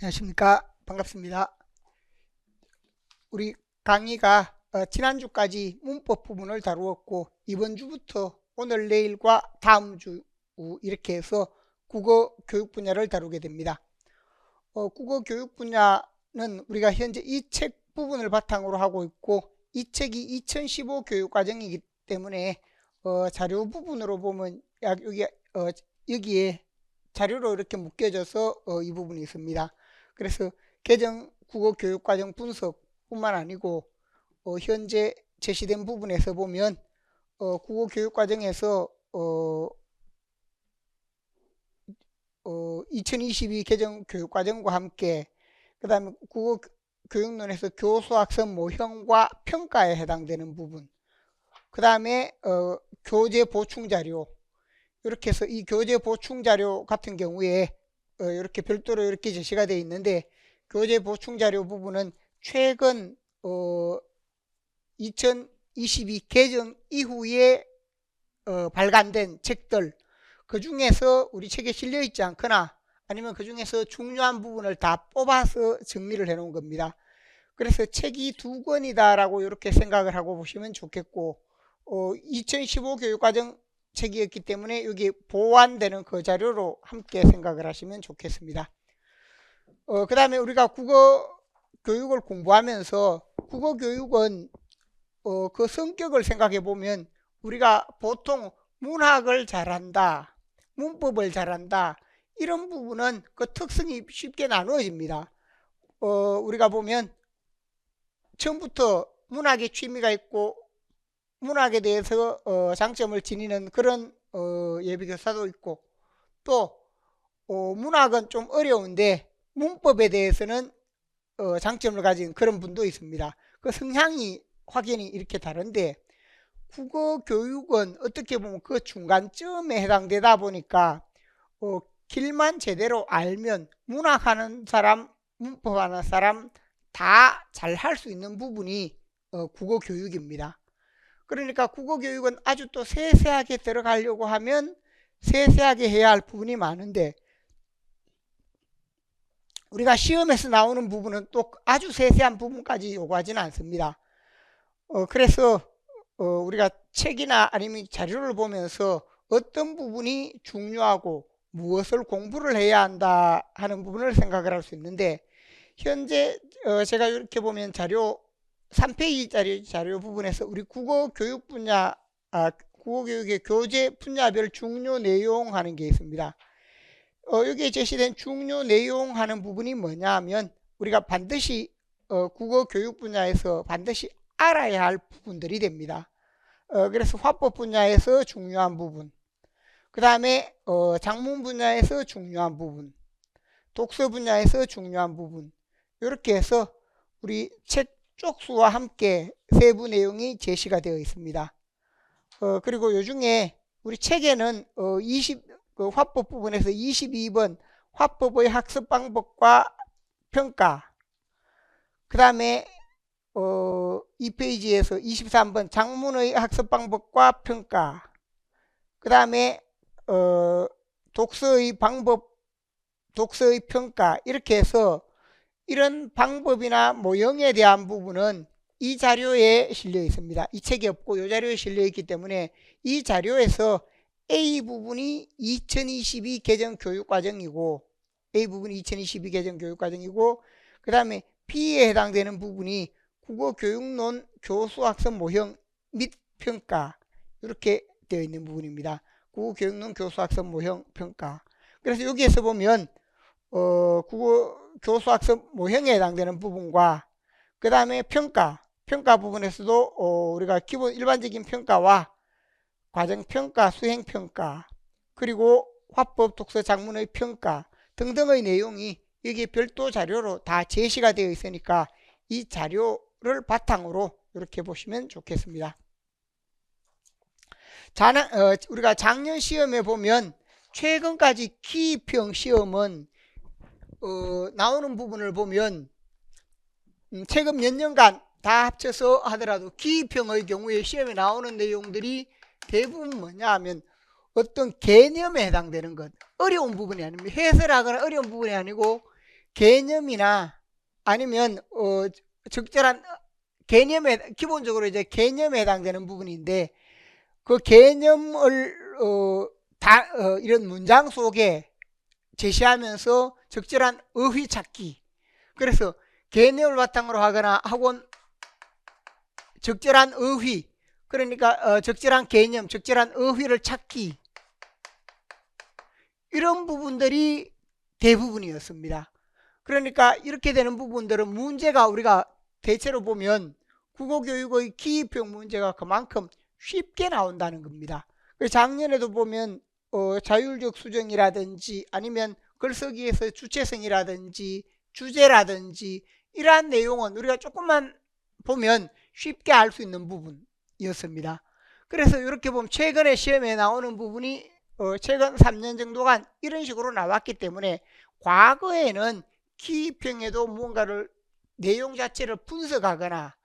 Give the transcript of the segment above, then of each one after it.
안녕하십니까. 반갑습니다. 우리 강의가 지난주까지 문법 부분을 다루었고 이번 주부터 오늘 내일과 다음 주 이렇게 해서 국어 교육 분야를 다루게 됩니다. 국어 교육 분야는 우리가 현재 이 책 부분을 바탕으로 하고 있고 이 책이 2015 교육과정이기 때문에 자료 부분으로 보면 여기에 자료로 이렇게 묶여져서 이 부분이 있습니다. 그래서 개정 국어 교육과정 분석뿐만 아니고 현재 제시된 부분에서 보면 국어 교육과정에서 2022 개정 교육과정과 함께 그 다음에 국어 교육론에서 교수학습 모형과 평가에 해당되는 부분, 그 다음에 교재 보충자료, 이렇게 해서 이 교재 보충자료 같은 경우에 이렇게 별도로 이렇게 제시가 되어 있는데, 교재 보충자료 부분은 최근 2022 개정 이후에 발간된 책들, 그 중에서 우리 책에 실려 있지 않거나 아니면 그 중에서 중요한 부분을 다 뽑아서 정리를 해 놓은 겁니다. 그래서 책이 2권이다 라고 이렇게 생각을 하고 보시면 좋겠고, 2015 교육과정 책이었기 때문에 여기 보완되는 그 자료로 함께 생각을 하시면 좋겠습니다. 그 다음에 우리가 국어 교육을 공부하면서 국어 교육은 그 성격을 생각해 보면 우리가 보통 문학을 잘한다, 문법을 잘한다, 이런 부분은 그 특성이 쉽게 나누어집니다. 우리가 보면 처음부터 문학에 취미가 있고 문학에 대해서 장점을 지니는 그런 예비교사도 있고, 또 문학은 좀 어려운데 문법에 대해서는 장점을 가진 그런 분도 있습니다. 그 성향이 확연히 이렇게 다른데, 국어 교육은 어떻게 보면 그 중간점에 해당되다 보니까 길만 제대로 알면 문학하는 사람, 문법하는 사람 다 잘 할 수 있는 부분이 국어 교육입니다. 그러니까 국어 교육은 아주 또 세세하게 들어가려고 하면 세세하게 해야 할 부분이 많은데, 우리가 시험에서 나오는 부분은 또 아주 세세한 부분까지 요구하지는 않습니다. 그래서 우리가 책이나 아니면 자료를 보면서 어떤 부분이 중요하고 무엇을 공부를 해야 한다 하는 부분을 생각을 할 수 있는데, 현재 제가 이렇게 보면 자료 3페이지짜리 자료 부분에서 우리 국어 교육 분야, 국어 교육의 교재 분야별 중요 내용 하는 게 있습니다. 여기에 제시된 중요 내용 하는 부분이 뭐냐 하면 우리가 반드시 국어 교육 분야에서 반드시 알아야 할 부분들이 됩니다. 그래서 화법 분야에서 중요한 부분, 그 다음에 작문 분야에서 중요한 부분, 독서 분야에서 중요한 부분, 이렇게 해서 우리 책 쪽수와 함께 세부 내용이 제시가 되어 있습니다. 그리고 요 중에 우리 책에는 그 화법 부분에서 22번 화법의 학습 방법과 평가, 그 다음에 2페이지에서 23번 작문의 학습 방법과 평가, 그 다음에 독서의 방법, 독서의 평가, 이렇게 해서 이런 방법이나 모형에 대한 부분은 이 자료에 실려 있습니다. 이 책이 없고 이 자료에 실려 있기 때문에 이 자료에서 A 부분이 2022 개정 교육과정이고, A 부분이 2022 개정 교육과정이고, 그 다음에 B에 해당되는 부분이 국어 교육론 교수학습 모형 및 평가, 이렇게 되어 있는 부분입니다. 국어 교육론 교수학습 모형 평가. 그래서 여기에서 보면 국어 교수학습 모형에 해당되는 부분과 그 다음에 평가 부분에서도 우리가 기본 일반적인 평가와 과정평가, 수행평가, 그리고 화법, 독서, 작문의 평가 등등의 내용이 여기 별도 자료로 다 제시가 되어 있으니까 이 자료를 바탕으로 이렇게 보시면 좋겠습니다. 우리가 작년 시험에 보면 최근까지 기입형 시험은 나오는 부분을 보면 최근 몇 년간 다 합쳐서 하더라도 기입형의 경우에 시험에 나오는 내용들이 대부분 뭐냐 하면 어떤 개념에 해당되는 것, 어려운 부분이 아닙니다. 해설하거나 어려운 부분이 아니고 개념이나 아니면 적절한 개념에 기본적으로 이제 개념에 해당되는 부분인데 그 개념을 이런 문장 속에 제시하면서 적절한 어휘 찾기. 그래서 개념을 바탕으로 하거나 혹은 적절한 어휘, 그러니까 적절한 개념, 적절한 어휘를 찾기, 이런 부분들이 대부분이었습니다. 그러니까 이렇게 되는 부분들은 문제가 우리가 대체로 보면 국어교육의 기입형 문제가 그만큼 쉽게 나온다는 겁니다. 작년에도 보면 자율적 수정이라든지 아니면 글쓰기에서 주체성이라든지 주제라든지 이러한 내용은 우리가 조금만 보면 쉽게 알 수 있는 부분이었습니다. 그래서 이렇게 보면 최근에 시험에 나오는 부분이 최근 3년 정도간 이런 식으로 나왔기 때문에 과거에는 기입형에도 뭔가를 내용 자체를 분석하거나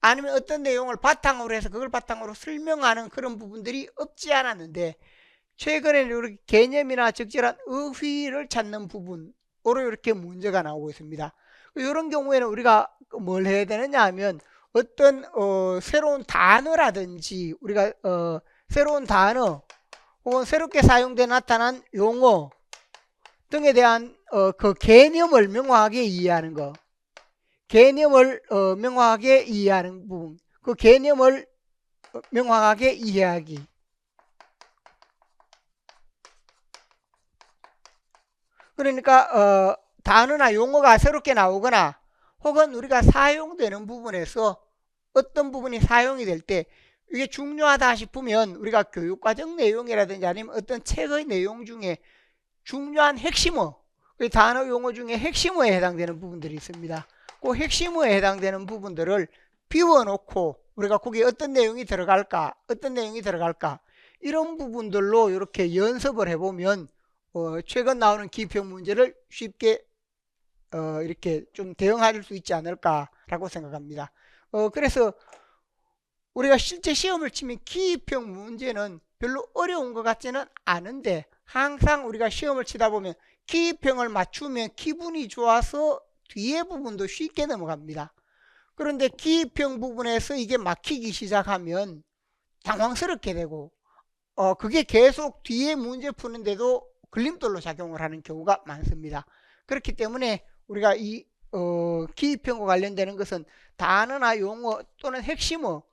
아니면 어떤 내용을 바탕으로 해서 그걸 바탕으로 설명하는 그런 부분들이 없지 않았는데 최근에는 이렇게 개념이나 적절한 어휘를 찾는 부분으로 이렇게 문제가 나오고 있습니다. 이런 경우에는 우리가 뭘 해야 되느냐 하면 어떤 새로운 단어라든지 우리가 새로운 단어 혹은 새롭게 사용돼 나타난 용어 등에 대한 그 개념을 명확하게 이해하는 것, 개념을 명확하게 이해하는 부분, 그 개념을 명확하게 이해하기. 그러니까 단어나 용어가 새롭게 나오거나 혹은 우리가 사용되는 부분에서 어떤 부분이 사용이 될 때 이게 중요하다 싶으면 우리가 교육과정 내용이라든지 아니면 어떤 책의 내용 중에 중요한 핵심어, 그 단어 용어 중에 핵심어에 해당되는 부분들이 있습니다. 그 핵심어에 해당되는 부분들을 비워놓고 우리가 거기에 어떤 내용이 들어갈까 어떤 내용이 들어갈까 이런 부분들로 이렇게 연습을 해보면 최근 나오는 기입형 문제를 쉽게 이렇게 좀 대응할 수 있지 않을까라고 생각합니다. 그래서 우리가 실제 시험을 치면 기입형 문제는 별로 어려운 것 같지는 않은데 항상 우리가 시험을 치다 보면 기입형을 맞추면 기분이 좋아서 뒤에 부분도 쉽게 넘어갑니다. 그런데 기입형 부분에서 이게 막히기 시작하면 당황스럽게 되고 그게 계속 뒤에 문제 푸는데도 걸림돌로 작용을 하는 경우가 많습니다. 그렇기 때문에 우리가 이 기입형과 관련되는 것은 단어나 용어 또는 핵심어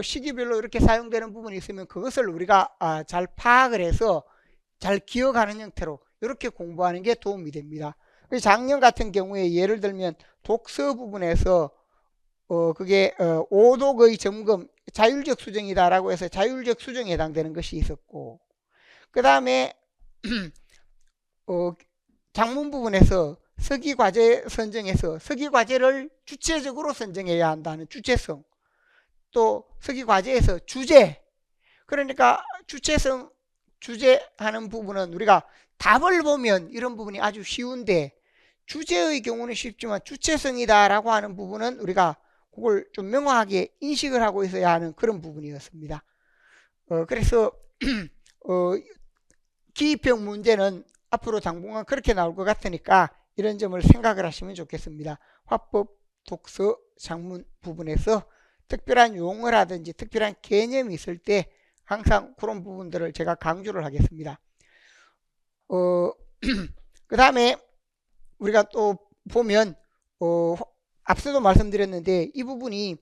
시기별로 이렇게 사용되는 부분이 있으면 그것을 우리가 잘 파악을 해서 잘 기억하는 형태로 이렇게 공부하는 게 도움이 됩니다. 작년 같은 경우에 예를 들면 독서 부분에서 그게 오독의 점검 자율적 수정이다라고 해서 자율적 수정에 해당되는 것이 있었고 그 다음에 작문 부분에서 서기과제 선정에서 서기과제를 주체적으로 선정해야 한다는 주체성, 또 서기과제에서 주제, 그러니까 주체성 주제하는 부분은 우리가 답을 보면 이런 부분이 아주 쉬운데 주제의 경우는 쉽지만 주체성이다 라고 하는 부분은 우리가 그걸 좀 명확하게 인식을 하고 있어야 하는 그런 부분이었습니다. 그래서 기입형 문제는 앞으로 당분간 그렇게 나올 것 같으니까 이런 점을 생각을 하시면 좋겠습니다. 화법, 독서, 작문 부분에서 특별한 용어라든지 특별한 개념이 있을 때 항상 그런 부분들을 제가 강조를 하겠습니다. 그 다음에 우리가 또 보면 앞서도 말씀드렸는데 이 부분이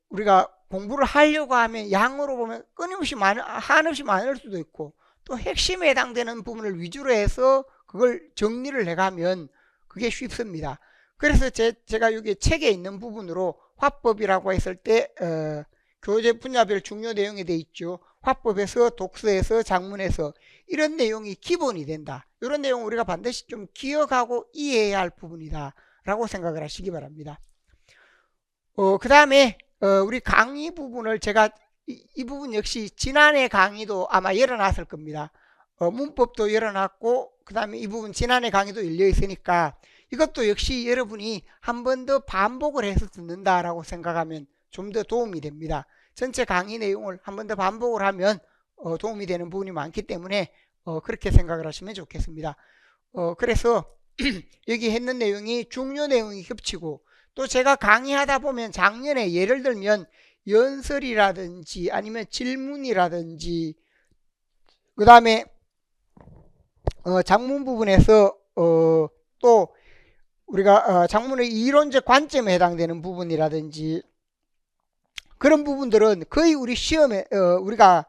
우리가 공부를 하려고 하면 양으로 보면 끊임없이 한없이 많을 수도 있고 또 핵심에 해당되는 부분을 위주로 해서 그걸 정리를 해가면 그게 쉽습니다. 그래서 제가 여기 책에 있는 부분으로 화법이라고 했을 때 교재 분야별 중요 내용이 돼 있죠. 화법에서 독서에서 작문에서 이런 내용이 기본이 된다. 이런 내용 우리가 반드시 좀 기억하고 이해해야 할 부분이다 라고 생각을 하시기 바랍니다. 그 다음에 우리 강의 부분을 제가 이 부분 역시 지난해 강의도 아마 열어놨을 겁니다. 문법도 열어놨고 그 다음에 이 부분 지난해 강의도 열려 있으니까 이것도 역시 여러분이 한 번 더 반복을 해서 듣는다라고 생각하면 좀 더 도움이 됩니다. 전체 강의 내용을 한 번 더 반복을 하면 도움이 되는 부분이 많기 때문에 그렇게 생각을 하시면 좋겠습니다. 그래서 여기 했는 내용이 중요 내용이 겹치고, 또 제가 강의하다 보면 작년에 예를 들면 연설이라든지 아니면 질문이라든지 그 다음에 장문 부분에서 또 우리가 장문의 이론적 관점에 해당되는 부분이라든지 그런 부분들은 거의 우리 시험에 우리가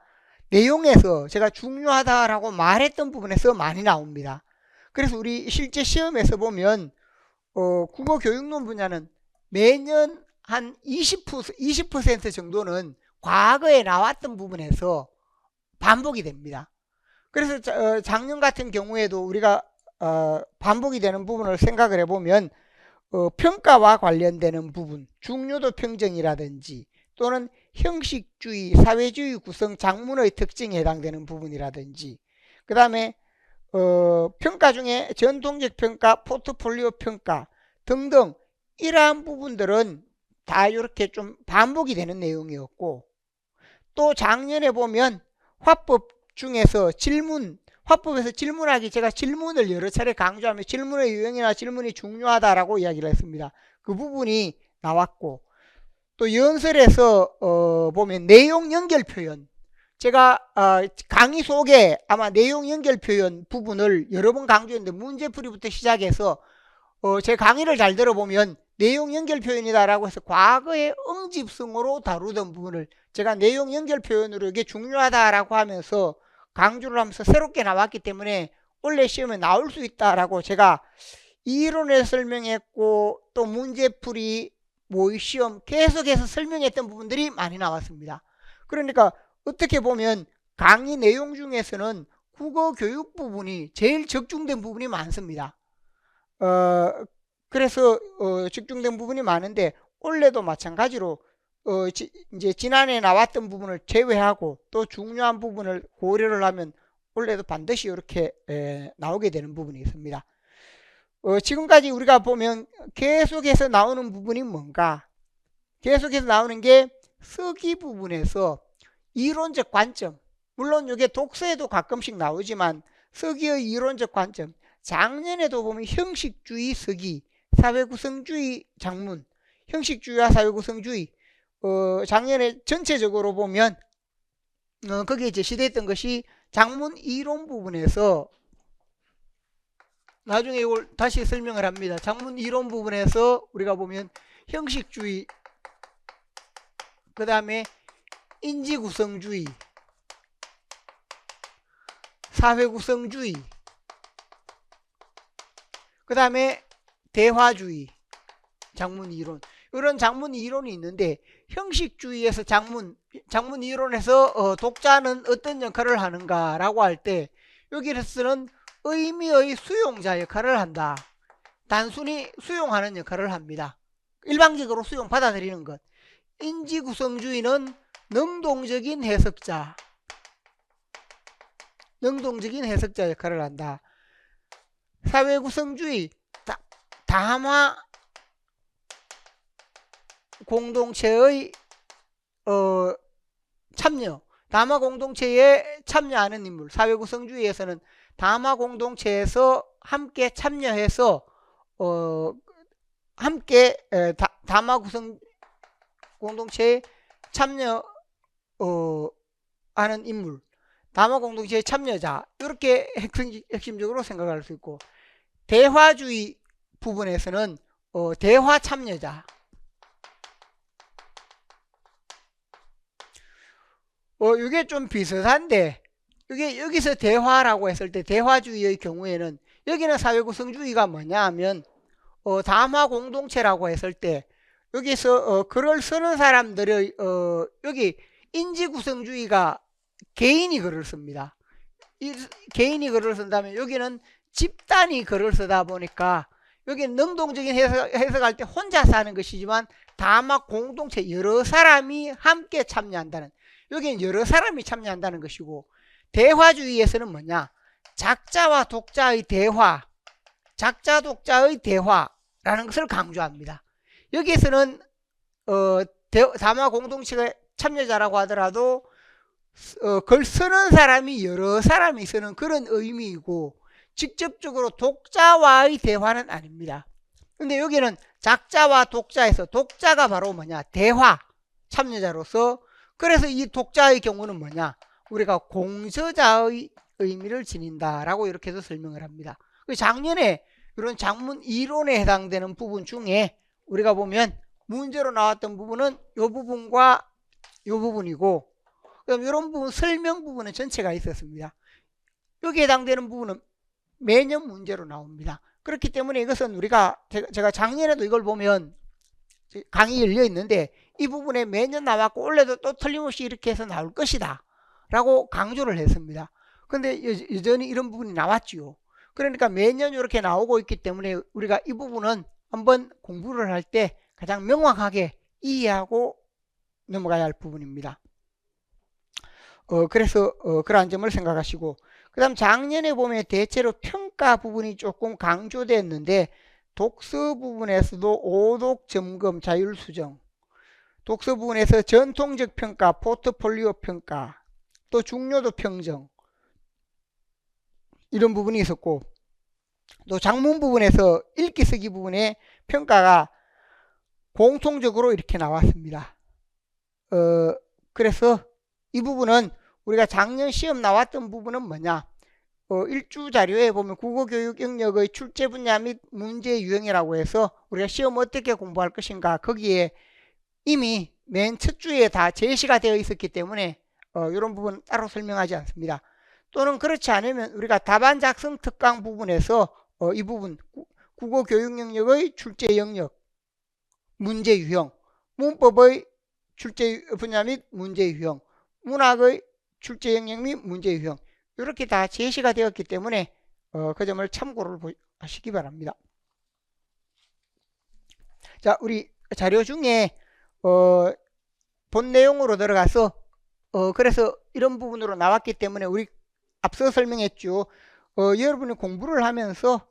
내용에서 제가 중요하다라고 말했던 부분에서 많이 나옵니다. 그래서 우리 실제 시험에서 보면 국어 교육론 분야는 매년 한 20% 정도는 과거에 나왔던 부분에서 반복이 됩니다. 그래서 작년 같은 경우에도 우리가 반복이 되는 부분을 생각을 해보면 평가와 관련되는 부분, 중요도 평정이라든지 또는 형식주의, 사회주의 구성 장문의 특징에 해당되는 부분이라든지 그 다음에 평가 중에 전통적 평가, 포트폴리오 평가 등등 이러한 부분들은 다 이렇게 좀 반복이 되는 내용이었고, 또 작년에 보면 화법 중에서 화법에서 질문하기 제가 질문을 여러 차례 강조하며 질문의 유형이나 질문이 중요하다라고 이야기를 했습니다. 그 부분이 나왔고, 또 연설에서 보면 내용 연결 표현, 제가 강의 속에 아마 내용 연결 표현 부분을 여러 번 강조했는데 문제풀이부터 시작해서 제 강의를 잘 들어보면 내용 연결 표현이다라고 해서 과거의 응집성으로 다루던 부분을 제가 내용 연결 표현으로 이게 중요하다라고 하면서 강조를 하면서 새롭게 나왔기 때문에 원래 시험에 나올 수 있다라고 제가 이론을 설명했고, 또 문제풀이, 모의시험 계속해서 설명했던 부분들이 많이 나왔습니다. 그러니까 어떻게 보면 강의 내용 중에서는 국어 교육 부분이 제일 적중된 부분이 많습니다. 그래서 집중된 부분이 많은데 올해도 마찬가지로 이제 지난해 나왔던 부분을 제외하고 또 중요한 부분을 고려를 하면 올해도 반드시 이렇게 나오게 되는 부분이 있습니다. 지금까지 우리가 보면 계속해서 나오는 부분이 뭔가, 계속해서 나오는 게 서기 부분에서 이론적 관점, 물론 이게 독서에도 가끔씩 나오지만 서기의 이론적 관점, 작년에도 보면 형식주의 서기, 사회구성주의 장문, 형식주의와 사회구성주의, 작년에 전체적으로 보면 거기에 제시됐던 것이 장문 이론 부분에서, 나중에 이걸 다시 설명을 합니다. 장문 이론 부분에서 우리가 보면 형식주의, 그 다음에 인지구성주의, 사회구성주의, 그 다음에 대화주의, 장문 이론, 이런 장문 이론이 있는데, 형식주의에서 장문 이론에서 독자는 어떤 역할을 하는가 라고 할 때 여기서는 의미의 수용자 역할을 한다. 단순히 수용하는 역할을 합니다. 일방적으로 수용 받아들이는 것. 인지구성주의는 능동적인 해석자 역할을 한다. 사회구성주의, 다마 공동체의 참여, 다마 공동체에 참여하는 인물. 사회구성주의에서는 다마 공동체에서 함께 참여해서 함께 다마 구성 공동체에 참여 하는 인물, 다마 공동체의 참여자, 이렇게 핵심적으로 생각할 수 있고, 대화주의 부분에서는 대화 참여자, 이게 좀 비슷한데, 이게 여기서 대화라고 했을 때, 대화주의의 경우에는 여기는 사회구성주의가 뭐냐 하면 다마 공동체라고 했을 때 여기서 글을 쓰는 사람들의 여기 인지구성주의가 개인이 글을 씁니다. 개인이 글을 쓴다면 여기는 집단이 글을 쓰다 보니까 여기는 능동적인 해석할 때 혼자서 하는 것이지만 다마 공동체, 여러 사람이 함께 참여한다는, 여기는 여러 사람이 참여한다는 것이고, 대화주의에서는 뭐냐, 작자와 독자의 대화, 작자 독자의 대화라는 것을 강조합니다. 여기에서는 다마 공동체가 참여자라고 하더라도 글 쓰는 사람이 여러 사람이 쓰는 그런 의미이고, 직접적으로 독자와의 대화는 아닙니다. 근데 여기는 작자와 독자에서 독자가 바로 뭐냐? 대화, 참여자로서. 그래서 이 독자의 경우는 뭐냐? 우리가 공저자의 의미를 지닌다라고 이렇게도 설명을 합니다. 작년에 이런 작문 이론에 해당되는 부분 중에 우리가 보면 문제로 나왔던 부분은 이 부분과 이 부분이고, 그럼 이런 부분 설명 부분은 전체가 있었습니다. 여기에 해당되는 부분은 매년 문제로 나옵니다. 그렇기 때문에 이것은 우리가 제가 작년에도 이걸 보면 강의 열려 있는데 이 부분에 매년 나왔고 올해도 또 틀림없이 이렇게 해서 나올 것이다 라고 강조를 했습니다. 근데 여전히 이런 부분이 나왔지요. 그러니까 매년 이렇게 나오고 있기 때문에 우리가 이 부분은 한번 공부를 할 때 가장 명확하게 이해하고 넘어가야 할 부분입니다. 그래서 그러한 점을 생각하시고, 그 다음 작년에 보면 대체로 평가 부분이 조금 강조됐는데 독서 부분에서도 오독 점검 자율 수정, 독서 부분에서 전통적 평가, 포트폴리오 평가, 또 중요도 평정 이런 부분이 있었고, 또 작문 부분에서 읽기 쓰기 부분의 평가가 공통적으로 이렇게 나왔습니다. 그래서 이 부분은 우리가 작년 시험 나왔던 부분은 뭐냐? 일주 자료에 보면 국어교육 영역의 출제 분야 및 문제 유형이라고 해서 우리가 시험 어떻게 공부할 것인가, 거기에 이미 맨 첫 주에 다 제시가 되어 있었기 때문에 이런 부분 따로 설명하지 않습니다. 또는 그렇지 않으면 우리가 답안 작성 특강 부분에서 이 부분 국어교육 영역의 출제 영역, 문제 유형, 문법의 출제 분야 및 문제 유형, 문학의 출제 영역 및 문제 유형, 이렇게 다 제시가 되었기 때문에 그 점을 참고를 하시기 바랍니다. 자, 우리 자료 중에 본 내용으로 들어가서 그래서 이런 부분으로 나왔기 때문에 우리 앞서 설명했죠. 여러분이 공부를 하면서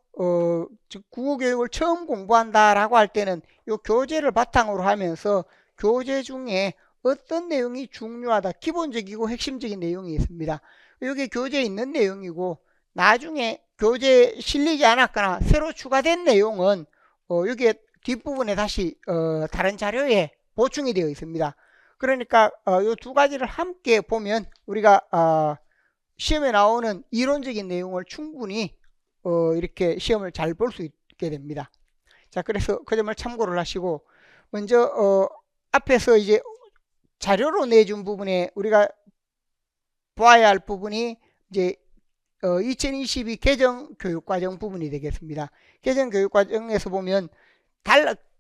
즉 국어교육을 처음 공부한다라고 할 때는 이 교재를 바탕으로 하면서 교재 중에 어떤 내용이 중요하다, 기본적이고 핵심적인 내용이 있습니다. 여기 교재에 있는 내용이고, 나중에 교재에 실리지 않았거나 새로 추가된 내용은 여기에 뒷부분에 다시 다른 자료에 보충이 되어 있습니다. 그러니까 이 두 가지를 함께 보면 우리가 시험에 나오는 이론적인 내용을 충분히 이렇게 시험을 잘 볼 수 있게 됩니다. 자, 그래서 그 점을 참고를 하시고, 먼저 앞에서 이제 자료로 내준 부분에 우리가 봐야 할 부분이 이제 2022 개정 교육과정 부분이 되겠습니다. 개정 교육과정에서 보면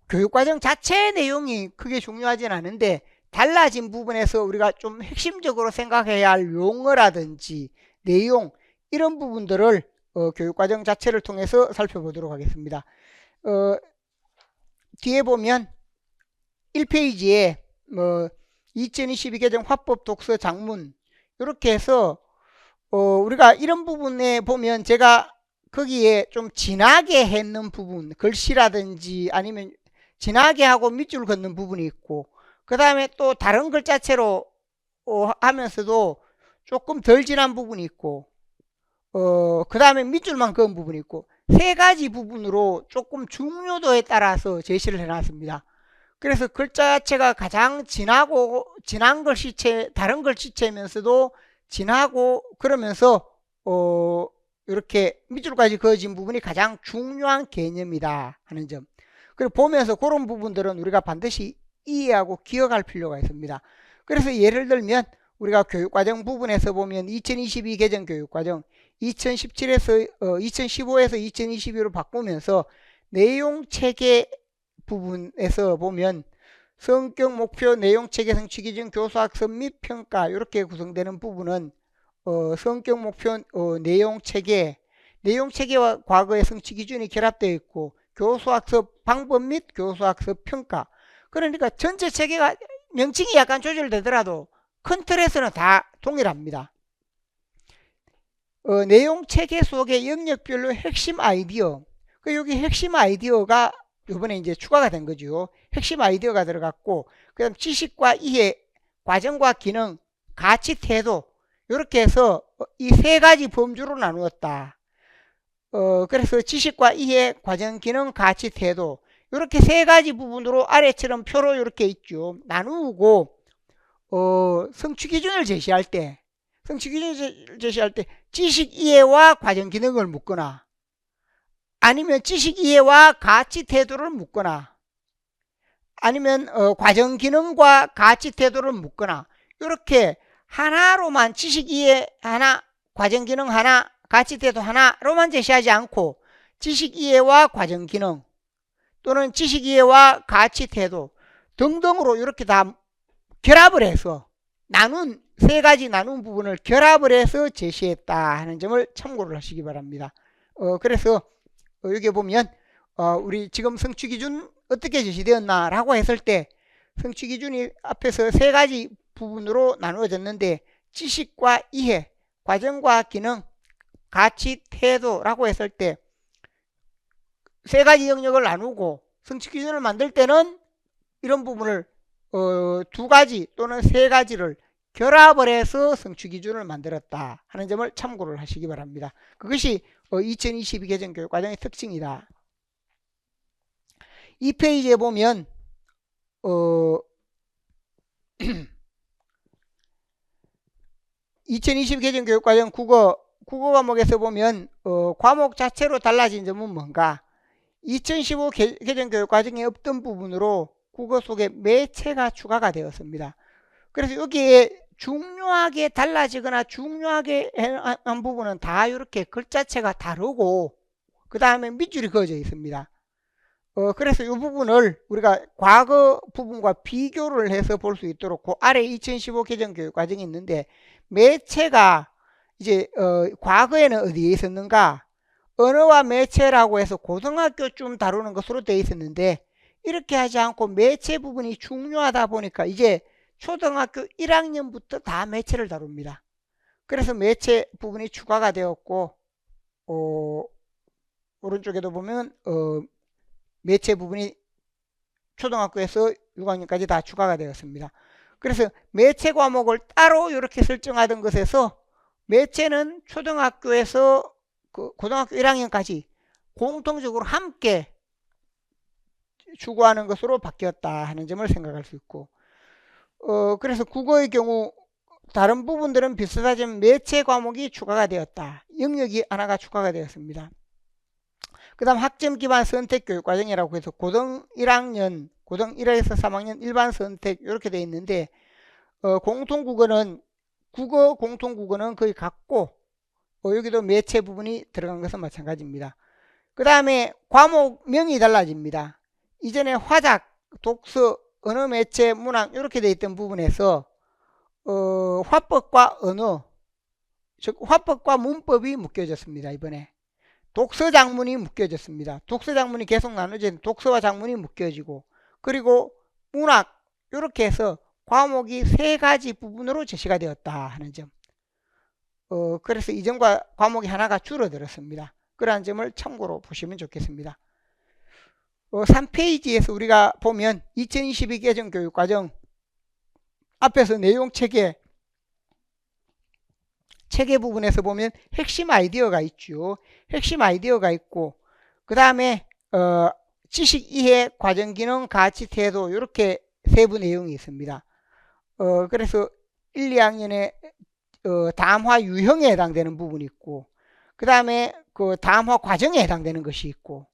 교육과정 자체의 내용이 크게 중요하진 않은데 달라진 부분에서 우리가 좀 핵심적으로 생각해야 할 용어라든지 내용, 이런 부분들을 교육과정 자체를 통해서 살펴보도록 하겠습니다. 뒤에 보면 1페이지에 2022 개정 화법 독서 장문 이렇게 해서 우리가 이런 부분에 보면 제가 거기에 좀 진하게 했는 부분, 글씨라든지 아니면 진하게 하고 밑줄 긋는 부분이 있고, 그 다음에 또 다른 글자체로 하면서도 조금 덜 진한 부분이 있고, 그 다음에 밑줄만 그은 부분이 있고, 세 가지 부분으로 조금 중요도에 따라서 제시를 해놨습니다. 그래서 글자 자체가 가장 진한 글씨체, 다른 글씨체면서도 진하고, 그러면서 이렇게 밑줄까지 그어진 부분이 가장 중요한 개념이다 하는 점. 그리고 보면서 그런 부분들은 우리가 반드시 이해하고 기억할 필요가 있습니다. 그래서 예를 들면 우리가 교육과정 부분에서 보면 2022 개정 교육과정 2015에서 2022로 바꾸면서 내용체계 부분에서 보면 성격, 목표, 내용체계 성취 기준, 교수학습 및 평가 이렇게 구성되는 부분은 성격, 목표, 내용체계와 과거의 성취 기준이 결합되어 있고, 교수학습 방법 및 교수학습 평가. 그러니까 전체 체계가 명칭이 약간 조절되더라도 큰 틀에서는 다 동일합니다. 내용체계 속의 영역별로 핵심 아이디어. 여기 핵심 아이디어가 이번에 이제 추가가 된 거죠. 핵심 아이디어가 들어갔고, 그 다음 지식과 이해, 과정과 기능, 가치, 태도, 이렇게 해서 이 세 가지 범주로 나누었다. 그래서 지식과 이해, 과정, 기능, 가치, 태도 이렇게 세 가지 부분으로 아래처럼 표로 이렇게 있죠. 나누고 성취 기준을 제시할 때 지식 이해와 과정 기능을 묻거나 아니면 지식 이해와 가치 태도를 묻거나 아니면 과정 기능과 가치 태도를 묻거나 이렇게 하나로만 지식 이해 하나, 과정 기능 하나, 가치 태도 하나로만 제시하지 않고 지식 이해와 과정 기능 또는 지식 이해와 가치 태도 등등으로 이렇게 다 결합을 해서 세 가지 나눈 부분을 결합을 해서 제시했다 하는 점을 참고를 하시기 바랍니다. 그래서 여기 보면 우리 지금 성취 기준 어떻게 제시되었나 라고 했을 때 성취 기준이 앞에서 세 가지 부분으로 나누어졌는데 지식과 이해, 과정과 기능, 가치, 태도라고 했을 때 세 가지 영역을 나누고 성취 기준을 만들 때는 이런 부분을 두 가지 또는 세 가지를 결합을 해서 성취 기준을 만들었다 하는 점을 참고를 하시기 바랍니다. 그것이 2022 개정교육과정의 특징이다. 이 페이지에 보면 2020 개정교육과정 국어 과목에서 보면 과목 자체로 달라진 점은 뭔가 2015 개정교육과정에 없던 부분으로 국어 속에 매체가 추가가 되었습니다. 그래서 여기에 중요하게 달라지거나 중요하게 한 부분은 다 이렇게 글자체가 다르고 그 다음에 밑줄이 그어져 있습니다. 그래서 이 부분을 우리가 과거 부분과 비교를 해서 볼 수 있도록 그 아래 2015 개정교육과정이 있는데 매체가 이제 과거에는 어디에 있었는가? 언어와 매체라고 해서 고등학교쯤 다루는 것으로 되어 있었는데 이렇게 하지 않고 매체 부분이 중요하다 보니까 이제 초등학교 1학년부터 다 매체를 다룹니다. 그래서 매체 부분이 추가가 되었고 오른쪽에도 보면 매체 부분이 초등학교에서 6학년까지 다 추가가 되었습니다. 그래서 매체 과목을 따로 이렇게 설정하던 것에서 매체는 초등학교에서 고등학교 1학년까지 공통적으로 함께 추구하는 것으로 바뀌었다 하는 점을 생각할 수 있고 그래서 국어의 경우 다른 부분들은 비슷하지만 매체 과목이 추가가 되었다. 영역이 하나가 추가가 되었습니다. 그 다음 학점 기반 선택 교육 과정이라고 해서 고등 1학년, 고등 1에서 3학년 일반 선택 이렇게 되어 있는데 공통국어는 국어 공통국어는 거의 같고 여기도 매체 부분이 들어간 것은 마찬가지입니다. 그 다음에 과목명이 달라집니다. 이전에 화작, 독서, 언어, 매체, 문학 이렇게 되어 있던 부분에서 화법과 언어, 즉 화법과 문법이 묶여졌습니다. 이번에 독서 작문이 묶여졌습니다. 독서 작문이 계속 나눠지는 독서와 작문이 묶여지고 그리고 문학 이렇게 해서 과목이 세 가지 부분으로 제시가 되었다 하는 점. 그래서 이전과 과목이 하나가 줄어들었습니다. 그러한 점을 참고로 보시면 좋겠습니다. 3페이지에서 우리가 보면 2022 개정교육과정 앞에서 내용 체계 부분에서 보면 핵심 아이디어가 있죠. 핵심 아이디어가 있고 그 다음에 지식 이해, 과정 기능, 가치 태도 이렇게 세부 내용이 있습니다. 그래서 1, 2학년에 담화 유형에 해당되는 부분이 있고 그 다음에 그 담화 과정에 해당되는 것이 있고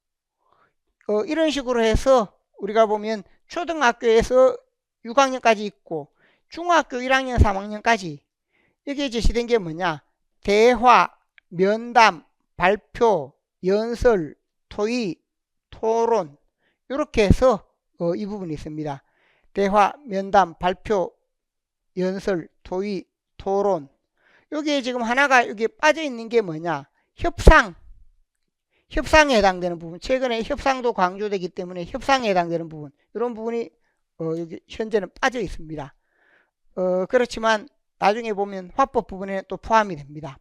이런 식으로 해서 우리가 보면 초등학교에서 6학년까지 있고 중학교 1학년 3학년까지 여기에 제시된 게 뭐냐 대화, 면담, 발표, 연설, 토의, 토론 이렇게 해서 이 부분이 있습니다. 대화, 면담, 발표, 연설, 토의, 토론 여기에 지금 하나가 여기 빠져 있는 게 뭐냐 협상에 해당되는 부분 최근에 협상도 강조되기 때문에 협상에 해당되는 부분 이런 부분이 여기 현재는 빠져 있습니다. 그렇지만 나중에 보면 화법 부분에 또 포함이 됩니다.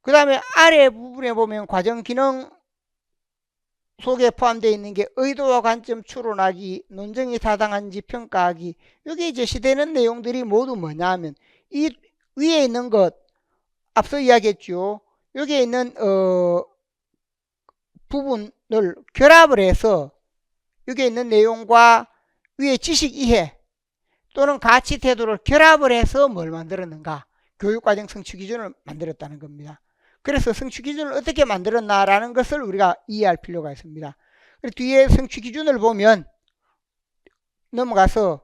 그 다음에 아래 부분에 보면 과정 기능 속에 포함되어 있는 게 의도와 관점 추론하기, 논증이 타당한지 평가하기 여기에 제시되는 내용들이 모두 뭐냐 하면 이 위에 있는 것 앞서 이야기했죠. 여기에 있는 부분을 결합을 해서 여기에 있는 내용과 위에 지식 이해 또는 가치 태도를 결합을 해서 뭘 만들었는가? 교육과정 성취 기준을 만들었다는 겁니다. 그래서 성취 기준을 어떻게 만들었나라는 것을 우리가 이해할 필요가 있습니다. 그리고 뒤에 성취 기준을 보면 넘어가서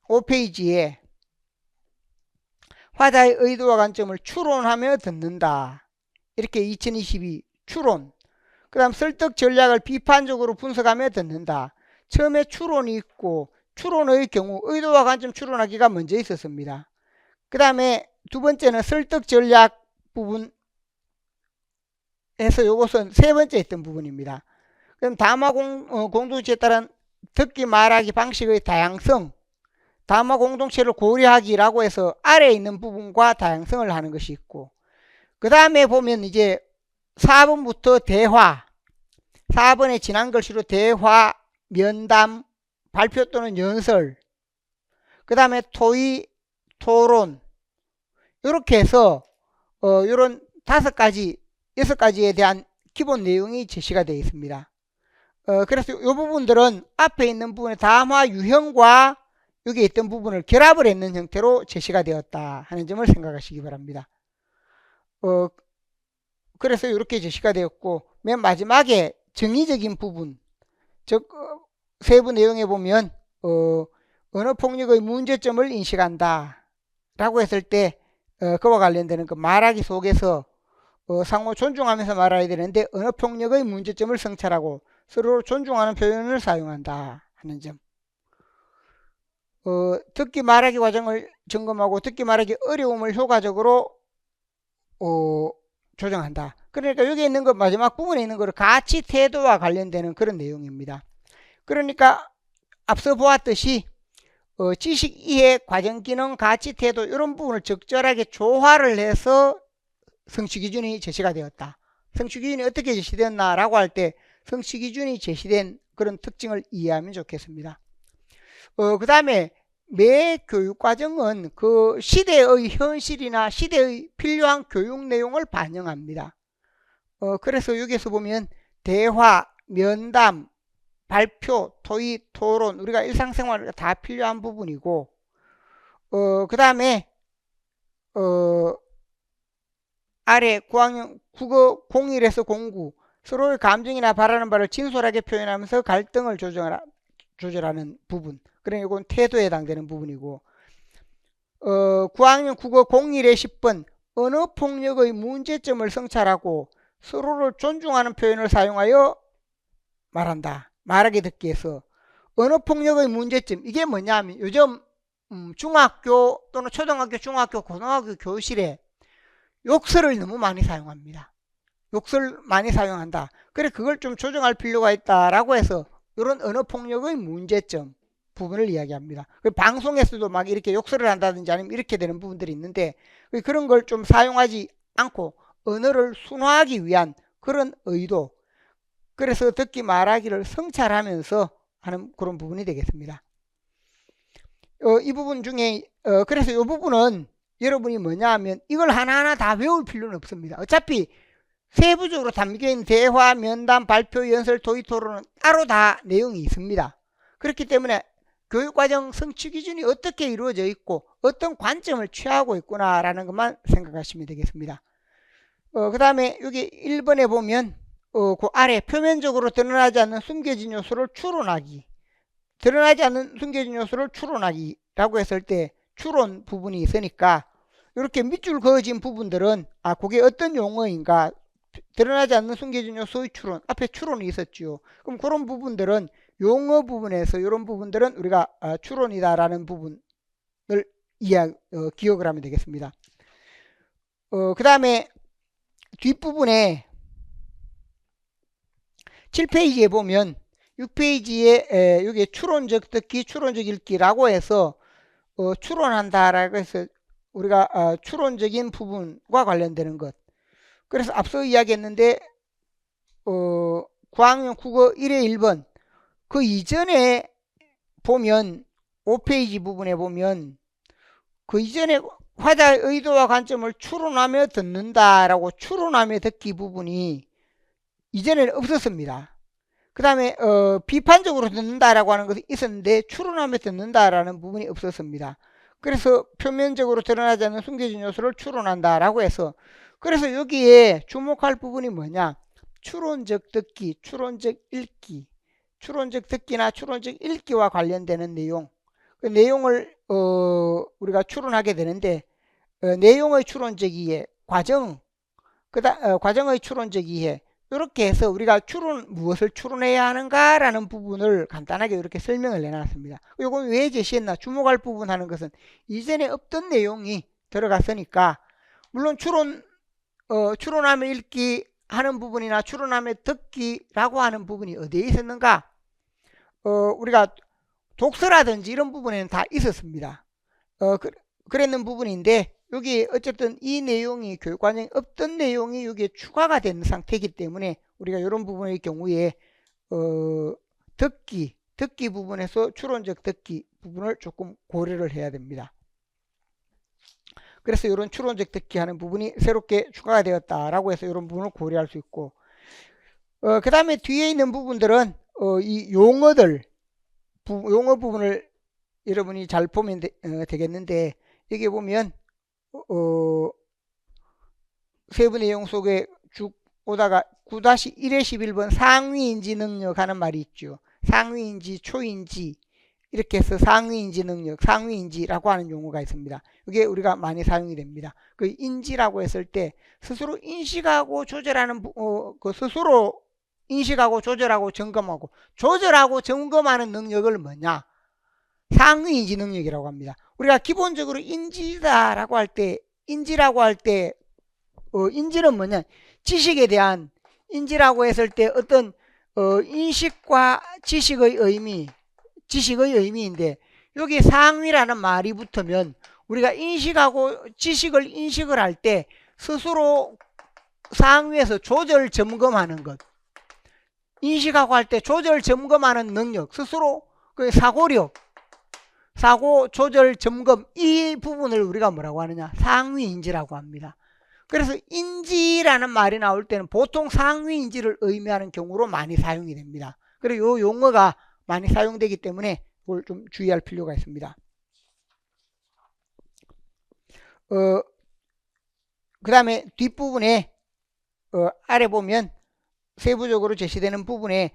5페이지에 화자의 의도와 관점을 추론하며 듣는다. 이렇게 2022 추론. 그 다음 설득 전략을 비판적으로 분석하며 듣는다. 처음에 추론이 있고 추론의 경우 의도와 관점 추론하기가 먼저 있었습니다. 그 다음에 두 번째는 설득 전략 부분에서 이것은 세 번째 있던 부분입니다. 그럼 담화 공동체에 따른 듣기 말하기 방식의 다양성, 담화 공동체를 고려하기라고 해서 아래에 있는 부분과 다양성을 하는 것이 있고, 그 다음에 보면 이제 4번부터 대화, 4번에 지난 글씨로 대화, 면담, 발표 또는 연설, 그 다음에 토의, 토론, 이렇게 해서 이런 5가지, 6가지에 대한 기본 내용이 제시가 되어 있습니다. 그래서 이 부분들은 앞에 있는 부분의 담화 유형과 여기 있던 부분을 결합을 했는 형태로 제시가 되었다 하는 점을 생각하시기 바랍니다. 그래서 이렇게 제시가 되었고, 맨 마지막에 정의적인 부분, 즉 세부 내용에 보면 언어폭력의 문제점을 인식한다 라고 했을 때 그와 관련되는 그 말하기 속에서 상호 존중하면서 말해야 되는데 언어폭력의 문제점을 성찰하고 서로 존중하는 표현을 사용한다 하는 점, 듣기 말하기 과정을 점검하고 듣기 말하기 어려움을 효과적으로 조정한다. 그러니까 여기 있는 것 마지막 부분에 있는 것을 가치 태도와 관련되는 그런 내용입니다. 그러니까 앞서 보았듯이 지식 이해 과정 기능 가치 태도 이런 부분을 적절하게 조화를 해서 성취 기준이 제시가 되었다. 성취 기준이 어떻게 제시되었나라고 할 때 성취 기준이 제시된 그런 특징을 이해하면 좋겠습니다. 그 다음에 매 교육과정은 그 시대의 현실이나 시대의 필요한 교육 내용을 반영합니다. 그래서 여기서 보면 대화, 면담, 발표, 토의, 토론, 우리가 일상생활에 다 필요한 부분이고, 그 다음에 아래 9학년 국어 01에서 09 서로의 감정이나 바라는 바를 진솔하게 표현하면서 갈등을 조절하는 부분, 그러니까 이건 태도에 해당되는 부분이고, 9학년 국어 01의 10번 언어폭력의 문제점을 성찰하고 서로를 존중하는 표현을 사용하여 말한다. 말하게 듣기에서 언어폭력의 문제점, 이게 뭐냐면 요즘 중학교 또는 초등학교, 중학교, 고등학교 교실에 욕설을 너무 많이 사용합니다. 욕설 많이 사용한다. 그래 그걸 좀 조정할 필요가 있다라고 해서 이런 언어폭력의 문제점 부분을 이야기합니다. 방송에서도 막 이렇게 욕설을 한다든지 아니면 이렇게 되는 부분들이 있는데 그런 걸 좀 사용하지 않고 언어를 순화하기 위한 그런 의도, 그래서 듣기 말하기를 성찰하면서 하는 그런 부분이 되겠습니다. 이 부분 중에 그래서 이 부분은 여러분이 뭐냐 하면 이걸 하나하나 다 외울 필요는 없습니다. 어차피 세부적으로 담겨있는 대화, 면담, 발표, 연설, 토의, 토론은 따로 다 내용이 있습니다. 그렇기 때문에 교육과정 성취 기준이 어떻게 이루어져 있고 어떤 관점을 취하고 있구나라는 것만 생각하시면 되겠습니다. 그 다음에 여기 1번에 보면 그 아래 표면적으로 드러나지 않는 숨겨진 요소를 추론하기, 드러나지 않는 숨겨진 요소를 추론하기라고 했을 때 추론 부분이 있으니까 이렇게 밑줄 그어진 부분들은 그게 어떤 용어인가, 드러나지 않는 숨겨진 요소의 추론, 앞에 추론이 있었죠. 그럼 그런 부분들은 용어 부분에서 이런 부분들은 우리가 추론이다라는 부분을 기억을 하면 되겠습니다. 그 다음에 뒷부분에 7페이지에 보면 6페이지에 여기 추론적 듣기, 추론적 읽기라고 해서 추론한다라고 해서 우리가 추론적인 부분과 관련되는 것. 그래서 앞서 이야기했는데 9학년 국어 1회 1번 그 이전에 보면 5페이지 부분에 보면 그 이전에 화자의 의도와 관점을 추론하며 듣는다라고 추론하며 듣기 부분이 이전에는 없었습니다. 그 다음에 비판적으로 듣는다라고 하는 것이 있었는데 추론하며 듣는다라는 부분이 없었습니다. 그래서 표면적으로 드러나지 않는 숨겨진 요소를 추론한다라고 해서, 그래서 여기에 주목할 부분이 뭐냐, 추론적 듣기, 추론적 읽기, 추론적 듣기나 추론적 읽기와 관련되는 내용, 그 내용을 우리가 추론하게 되는데, 내용의 추론적 이해, 과정의 추론적 이해, 이렇게 해서 우리가 무엇을 추론해야 하는가라는 부분을 간단하게 이렇게 설명을 내놨습니다. 이건 왜 제시했나? 주목할 부분 하는 것은 이전에 없던 내용이 들어갔으니까, 물론 추론하며 읽기 하는 부분이나 추론하며 듣기라고 하는 부분이 어디에 있었는가? 우리가 독서라든지 이런 부분에는 다 있었습니다. 그랬는 부분인데, 여기 어쨌든 이 내용이 교육과정에 없던 내용이 여기에 추가가 된 상태이기 때문에 우리가 이런 부분의 경우에 듣기 부분에서 추론적 듣기 부분을 조금 고려를 해야 됩니다. 그래서 이런 추론적 듣기 하는 부분이 새롭게 추가가 되었다라고 해서 이런 부분을 고려할 수 있고, 그 다음에 뒤에 있는 부분들은 이 용어 부분을 여러분이 잘 보면 되겠는데, 여기 보면 세부 내용 속에 쭉 오다가 9-1의 11번 상위인지 능력 하는 말이 있죠. 상위인지 초인지 이렇게 해서 상위인지 능력, 상위인지라고 하는 용어가 있습니다. 이게 우리가 많이 사용이 됩니다. 그 인지라고 했을 때 스스로 인식하고 조절하는 스스로 인식하고 조절하고 점검하고 조절하고 점검하는 능력을 뭐냐? 상위인지 능력이라고 합니다. 우리가 기본적으로 인지라고 할 때 인지는 뭐냐? 지식에 대한 인지라고 했을 때 어떤 인식과 지식의 의미인데, 여기 상위라는 말이 붙으면 우리가 지식을 인식을 할 때 스스로 상위에서 조절 점검하는 것, 인식하고 할 때 조절 점검하는 능력, 스스로 그 사고 조절 점검, 이 부분을 우리가 뭐라고 하느냐? 상위인지라고 합니다. 그래서 인지라는 말이 나올 때는 보통 상위인지를 의미하는 경우로 많이 사용이 됩니다. 그리고 이 용어가 많이 사용되기 때문에 그걸 좀 주의할 필요가 있습니다. 그 다음에 뒷부분에 아래 보면 세부적으로 제시되는 부분에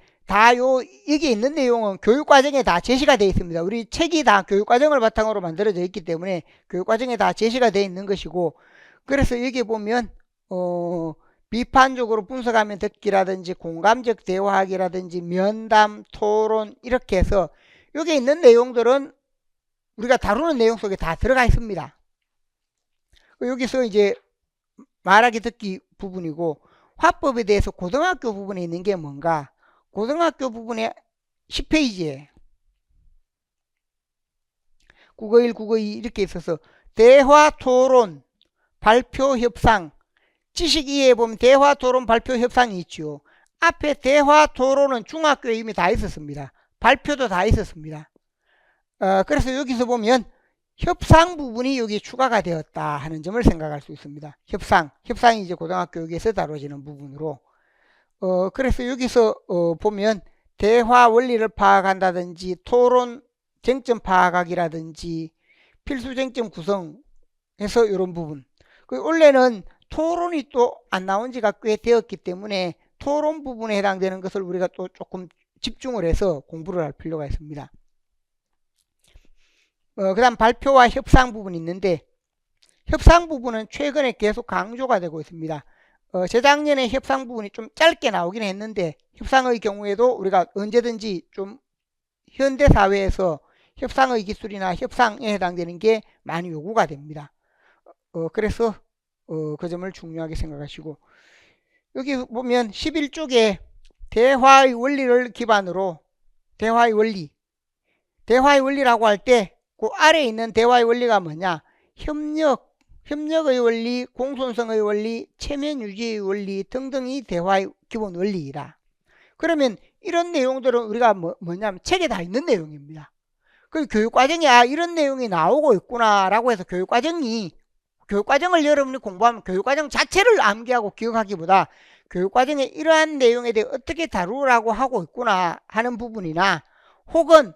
여기 있는 내용은 교육과정에 다 제시가 되어 있습니다. 우리 책이 다 교육과정을 바탕으로 만들어져 있기 때문에 교육과정에 다 제시가 되어 있는 것이고, 그래서 여기 보면 비판적으로 분석하며 듣기라든지 공감적 대화하기라든지 면담, 토론 이렇게 해서 여기 있는 내용들은 우리가 다루는 내용 속에 다 들어가 있습니다. 여기서 이제 말하기 듣기 부분이고, 화법에 대해서 고등학교 부분에 있는 게 뭔가? 고등학교 부분에 10페이지에 국어 1, 국어 2 이렇게 있어서 대화, 토론, 발표, 협상, 지식 이해에 보면 대화, 토론, 발표, 협상이 있죠. 앞에 대화, 토론은 중학교에 이미 다 있었습니다. 발표도 다 있었습니다. 그래서 여기서 보면 협상 부분이 여기 추가가 되었다 하는 점을 생각할 수 있습니다. 협상이 이제 고등학교 교육에서 다뤄지는 부분으로, 그래서 여기서 보면 대화 원리를 파악한다든지 토론 쟁점 파악하기라든지 필수 쟁점 구성해서 이런 부분. 원래는 토론이 또 안 나온 지가 꽤 되었기 때문에 토론 부분에 해당되는 것을 우리가 또 조금 집중을 해서 공부를 할 필요가 있습니다. 그 다음 발표와 협상 부분이 있는데, 협상 부분은 최근에 계속 강조가 되고 있습니다. 재작년에 협상 부분이 좀 짧게 나오긴 했는데, 협상의 경우에도 우리가 언제든지 좀 현대사회에서 협상의 기술이나 협상에 해당되는 게 많이 요구가 됩니다. 그래서 그 점을 중요하게 생각하시고, 여기 보면 11쪽에 대화의 원리를 기반으로 대화의 원리라고 할 때 그 아래에 있는 대화의 원리가 뭐냐? 협력의 원리, 공손성의 원리, 체면 유지의 원리 등등이 대화의 기본 원리이다. 그러면 이런 내용들은 우리가 뭐냐면 책에 다 있는 내용입니다. 그 교육과정에 이런 내용이 나오고 있구나 라고 해서 교육과정을 여러분이 공부하면 교육과정 자체를 암기하고 기억하기보다 교육과정에 이러한 내용에 대해 어떻게 다루라고 하고 있구나 하는 부분이나 혹은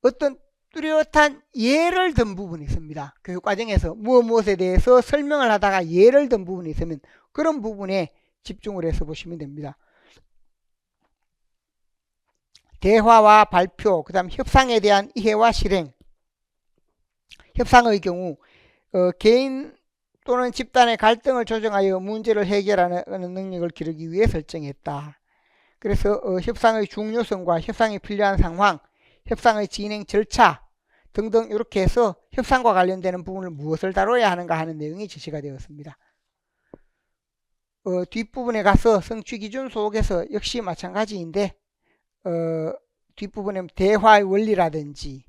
어떤 뚜렷한 예를 든 부분이 있습니다. 교육과정에서 무엇에 대해서 설명을 하다가 예를 든 부분이 있으면 그런 부분에 집중을 해서 보시면 됩니다. 대화와 발표, 그 다음 협상에 대한 이해와 실행. 협상의 경우 개인 또는 집단의 갈등을 조정하여 문제를 해결하는 능력을 기르기 위해 설정했다. 그래서 협상의 중요성과 협상이 필요한 상황, 협상의 진행 절차 등등 이렇게 해서 협상과 관련되는 부분을 무엇을 다뤄야 하는가 하는 내용이 제시가 되었습니다. 뒷부분에 가서 성취기준 속에서 역시 마찬가지인데 뒷부분에 대화의 원리라든지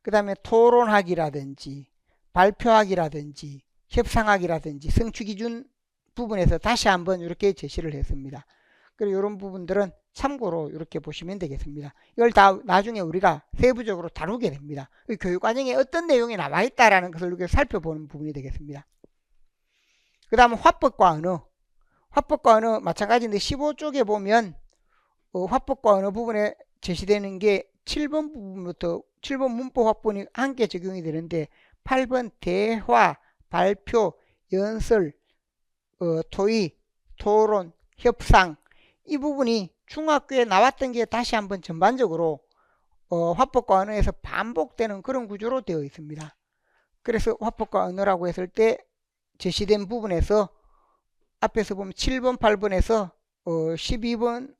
그 다음에 토론하기라든지 발표하기라든지 협상하기라든지 성취기준 부분에서 다시 한번 이렇게 제시를 했습니다. 그리고 이런 부분들은 참고로 이렇게 보시면 되겠습니다. 이걸 다 나중에 우리가 세부적으로 다루게 됩니다. 교육과정에 어떤 내용이 나와 있다는 것을 이렇게 살펴보는 부분이 되겠습니다. 그 다음 화법과 언어. 화법과 언어 마찬가지인데 15쪽에 보면 화법과 언어 부분에 제시되는 게 7번 부분부터 7번 문법 화법이 함께 적용이 되는데 8번 대화, 발표, 연설, 토의, 토론, 협상 이 부분이 중학교에 나왔던 게 다시 한번 전반적으로 화법과 언어에서 반복되는 그런 구조로 되어 있습니다. 그래서 화법과 언어라고 했을 때 제시된 부분에서 앞에서 보면 7번, 8번에서 12번,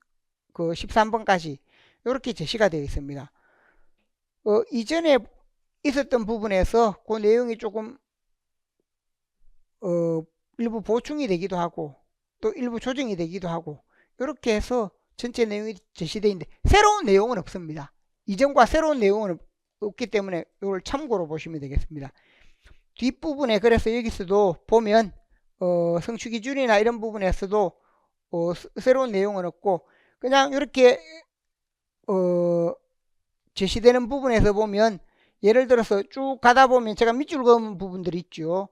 13번까지 이렇게 제시가 되어 있습니다. 이전에 있었던 부분에서 그 내용이 조금 일부 보충이 되기도 하고 또 일부 조정이 되기도 하고 이렇게 해서 전체 내용이 제시되어 있는데 새로운 내용은 없습니다. 이전과 새로운 내용은 없기 때문에 이걸 참고로 보시면 되겠습니다. 뒷부분에 그래서 여기서도 보면 성취기준이나 이런 부분에서도 새로운 내용은 없고 그냥 이렇게 제시되는 부분에서 보면 예를 들어서 쭉 가다 보면 제가 밑줄 그은 부분들이 있죠.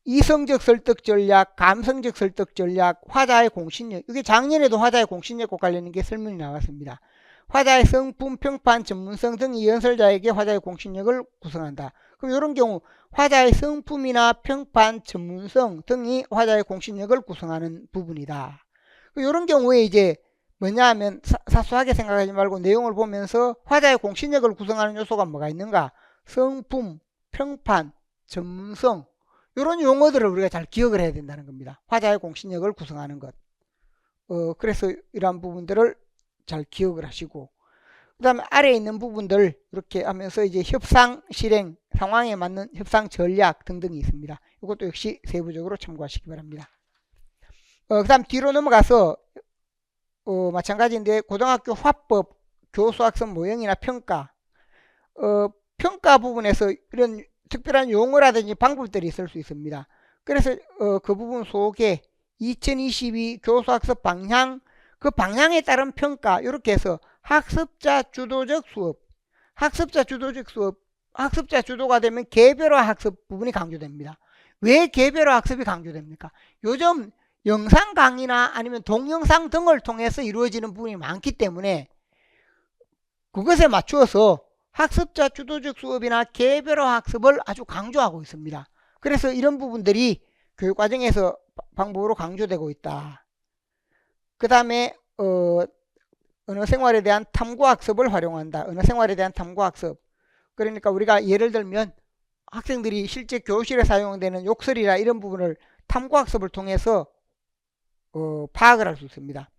이성적 설득 전략, 감성적 설득 전략, 화자의 공신력. 이게 작년에도 화자의 공신력과 관련된 게 설문이 나왔습니다. 화자의 성품, 평판, 전문성 등이 연설자에게 화자의 공신력을 구성한다. 그럼 이런 경우 화자의 성품이나 평판, 전문성 등이 화자의 공신력을 구성하는 부분이다. 이런 경우에 이제 뭐냐 하면 사소하게 생각하지 말고 내용을 보면서 화자의 공신력을 구성하는 요소가 뭐가 있는가? 성품, 평판, 전문성 이런 용어들을 우리가 잘 기억을 해야 된다는 겁니다. 화자의 공신력을 구성하는 것. 그래서 이러한 부분들을 잘 기억을 하시고 그 다음에 아래에 있는 부분들 이렇게 하면서 이제 협상 실행, 상황에 맞는 협상 전략 등등이 있습니다. 이것도 역시 세부적으로 참고하시기 바랍니다. 그 다음 뒤로 넘어가서 마찬가지인데 고등학교 화법, 교수학습 모형이나 평가 평가 부분에서 이런 특별한 용어라든지 방법들이 있을 수 있습니다. 그래서 그 부분 속에 2022 교수학습 방향 그 방향에 따른 평가 이렇게 해서 학습자 주도적 수업 학습자 주도가 되면 개별화 학습 부분이 강조됩니다. 왜 개별화 학습이 강조됩니까? 요즘 영상 강의나 아니면 동영상 등을 통해서 이루어지는 부분이 많기 때문에 그것에 맞추어서 학습자 주도적 수업이나 개별화 학습을 아주 강조하고 있습니다. 그래서 이런 부분들이 교육과정에서 방법으로 강조되고 있다. 그 다음에 언어생활에 대한 탐구학습을 활용한다. 언어생활에 대한 탐구학습. 그러니까 우리가 예를 들면 학생들이 실제 교실에 사용되는 욕설이나 이런 부분을 탐구학습을 통해서 파악을 할 수 있습니다.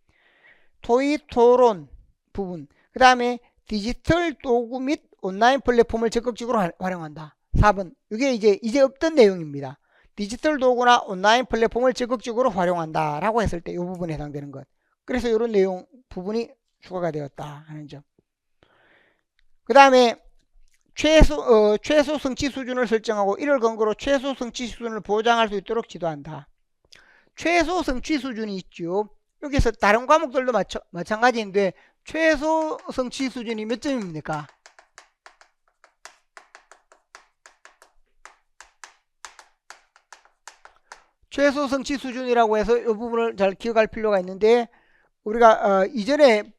토의 토론 부분. 그 다음에 디지털 도구 및 온라인 플랫폼을 적극적으로 활용한다. 4번. 이게 이제 없던 내용입니다. 디지털 도구나 온라인 플랫폼을 적극적으로 활용한다 라고 했을 때 이 부분에 해당되는 것. 그래서 이런 내용 부분이 추가가 되었다 하는 점. 그 다음에 최소 성취 수준을 설정하고 이를 근거로 최소 성취 수준을 보장할 수 있도록 지도한다. 최소 성취 수준이 있죠. 여기서 다른 과목들도 마찬가지인데 최소 성취 수준이 몇 점입니까? 최소 성취 수준이라고 해서 이 부분을 잘 기억할 필요가 있는데, 우리가 이전에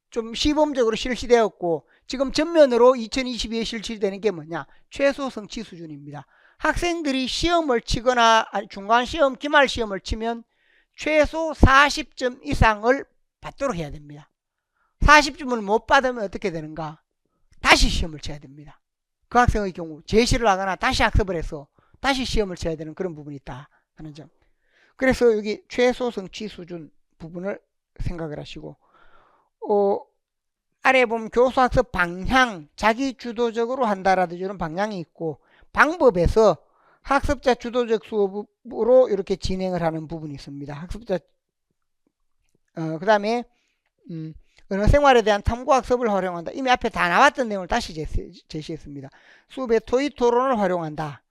좀 시범적으로 실시되었고 지금 전면으로 2022에 실시되는 게 뭐냐, 최소 성취 수준입니다. 학생들이 시험을 치거나 중간시험, 기말시험을 치면 최소 40점 이상을 받도록 해야 됩니다. 40점을 못 받으면 어떻게 되는가, 다시 시험을 쳐야 됩니다. 그 학생의 경우 제시를 하거나 다시 학습을 해서 다시 시험을 쳐야 되는 그런 부분이 있다 하는 점. 그래서 여기 최소 성취 수준 부분을 생각을 하시고, 아래 보면 교수 학습 방향, 자기 주도적으로 한다라든지 이런 방향이 있고, 방법에서 학습자 주도적 수업으로 이렇게 진행을 하는 부분이 있습니다. 학습자 그 다음에 언어 생활에 대한 탐구 학습을 활용한다. 이미 앞에 다 나왔던 내용을 다시 제시했습니다. 수업에 토의 토론을 활용한다.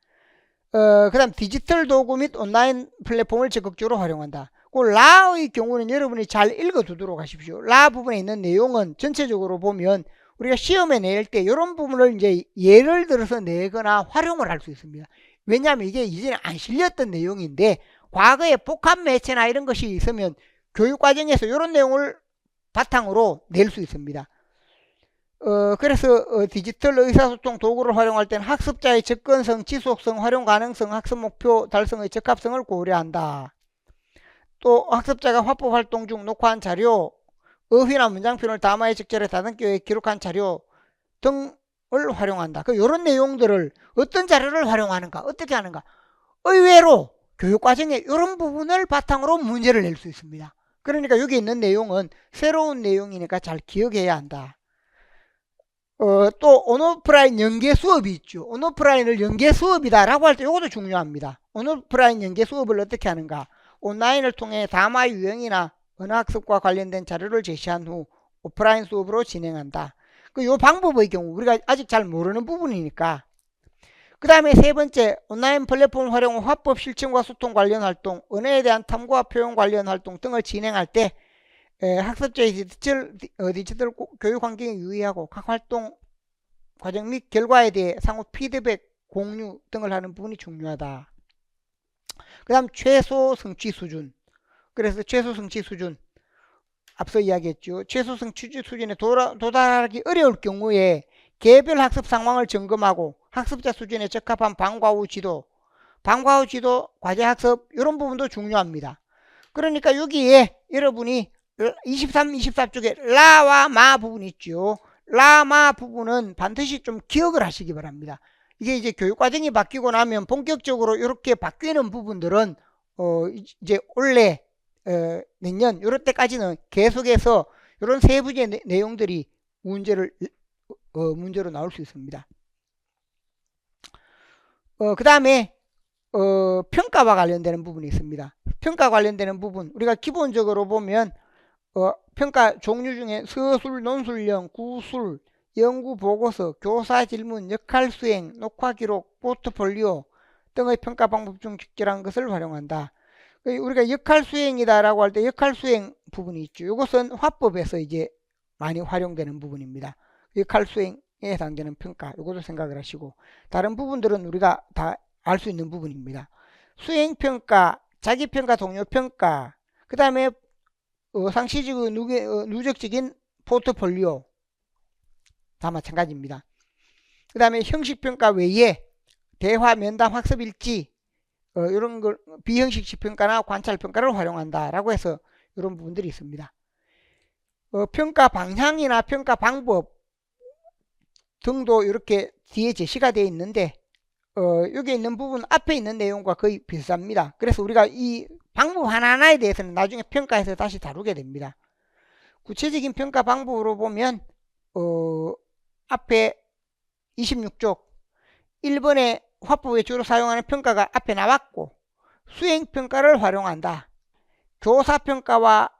그 다음 디지털 도구 및 온라인 플랫폼을 적극적으로 활용한다. 그 라의 경우는 여러분이 잘 읽어 두도록 하십시오. 라 부분에 있는 내용은 전체적으로 보면 우리가 시험에 낼 때 이런 부분을 이제 예를 들어서 내거나 활용을 할 수 있습니다. 왜냐하면 이게 이전에 안 실렸던 내용인데 과거에 복합 매체나 이런 것이 있으면 교육 과정에서 이런 내용을 바탕으로 낼 수 있습니다. 그래서 디지털 의사소통 도구를 활용할 때는 학습자의 접근성, 지속성, 활용 가능성, 학습 목표 달성의 적합성을 고려한다. 또 학습자가 화법 활동 중 녹화한 자료, 어휘나 문장표현을 담화에 적절히 다듬기에 기록한 자료 등을 활용한다. 이런 내용들을 어떤 자료를 활용하는가, 어떻게 하는가, 의외로 교육과정에 이런 부분을 바탕으로 문제를 낼 수 있습니다. 그러니까 여기 있는 내용은 새로운 내용이니까 잘 기억해야 한다. 또 온오프라인 연계 수업이 있죠. 온오프라인을 연계 수업이다 라고 할 때 이것도 중요합니다. 온오프라인 연계 수업을 어떻게 하는가, 온라인을 통해 담화 유형이나 언어학습과 관련된 자료를 제시한 후 오프라인 수업으로 진행한다. 이 방법의 경우 우리가 아직 잘 모르는 부분이니까. 그 다음에 세 번째, 온라인 플랫폼 활용 후 화법 실천과 소통 관련 활동, 언어에 대한 탐구와 표현 관련 활동 등을 진행할 때 학습자의 디지털 교육 환경에 유의하고 각 활동 과정 및 결과에 대해 상호 피드백, 공유 등을 하는 부분이 중요하다. 그 다음 최소 성취 수준. 그래서 최소 성취 수준, 앞서 이야기했죠. 최소 성취 수준에 도달하기 어려울 경우에 개별 학습 상황을 점검하고 학습자 수준에 적합한 방과 후 지도, 과제 학습 이런 부분도 중요합니다. 그러니까 여기에 여러분이 23, 24쪽에 라와 마 부분이 있죠. 라, 마 부분은 반드시 좀 기억을 하시기 바랍니다. 이게 이제 교육과정이 바뀌고 나면 본격적으로 이렇게 바뀌는 부분들은 이제 올해 내년 이럴 때까지는 계속해서 이런 세부적인 내용들이 문제로 나올 수 있습니다. 그 다음에 평가와 관련되는 부분이 있습니다. 평가 관련되는 부분 우리가 기본적으로 보면 평가 종류 중에 서술, 논술형, 구술, 연구 보고서, 교사 질문, 역할 수행, 녹화 기록, 포트폴리오 등의 평가 방법 중 적절한 것을 활용한다. 우리가 역할 수행이다라고 할 때 역할 수행 부분이 있죠. 이것은 화법에서 이제 많이 활용되는 부분입니다. 역할 수행에 해당되는 평가, 이것도 생각을 하시고, 다른 부분들은 우리가 다 알 수 있는 부분입니다. 수행평가, 자기평가, 동료평가, 그 다음에 상시적 누적적인 포트폴리오 다 마찬가지입니다. 그 다음에 형식평가 외에 대화, 면담, 학습일지 이런 걸 비형식식 평가나 관찰평가를 활용한다라고 해서 이런 부분들이 있습니다. 평가 방향이나 평가 방법 등도 이렇게 뒤에 제시가 되어 있는데 여기 있는 부분 앞에 있는 내용과 거의 비슷합니다. 그래서 우리가 이 방법 하나하나에 대해서는 나중에 평가에서 다시 다루게 됩니다. 구체적인 평가 방법으로 보면 앞에 26쪽 1번에 화법에 주로 사용하는 평가가 앞에 나왔고, 수행평가를 활용한다. 교사평가와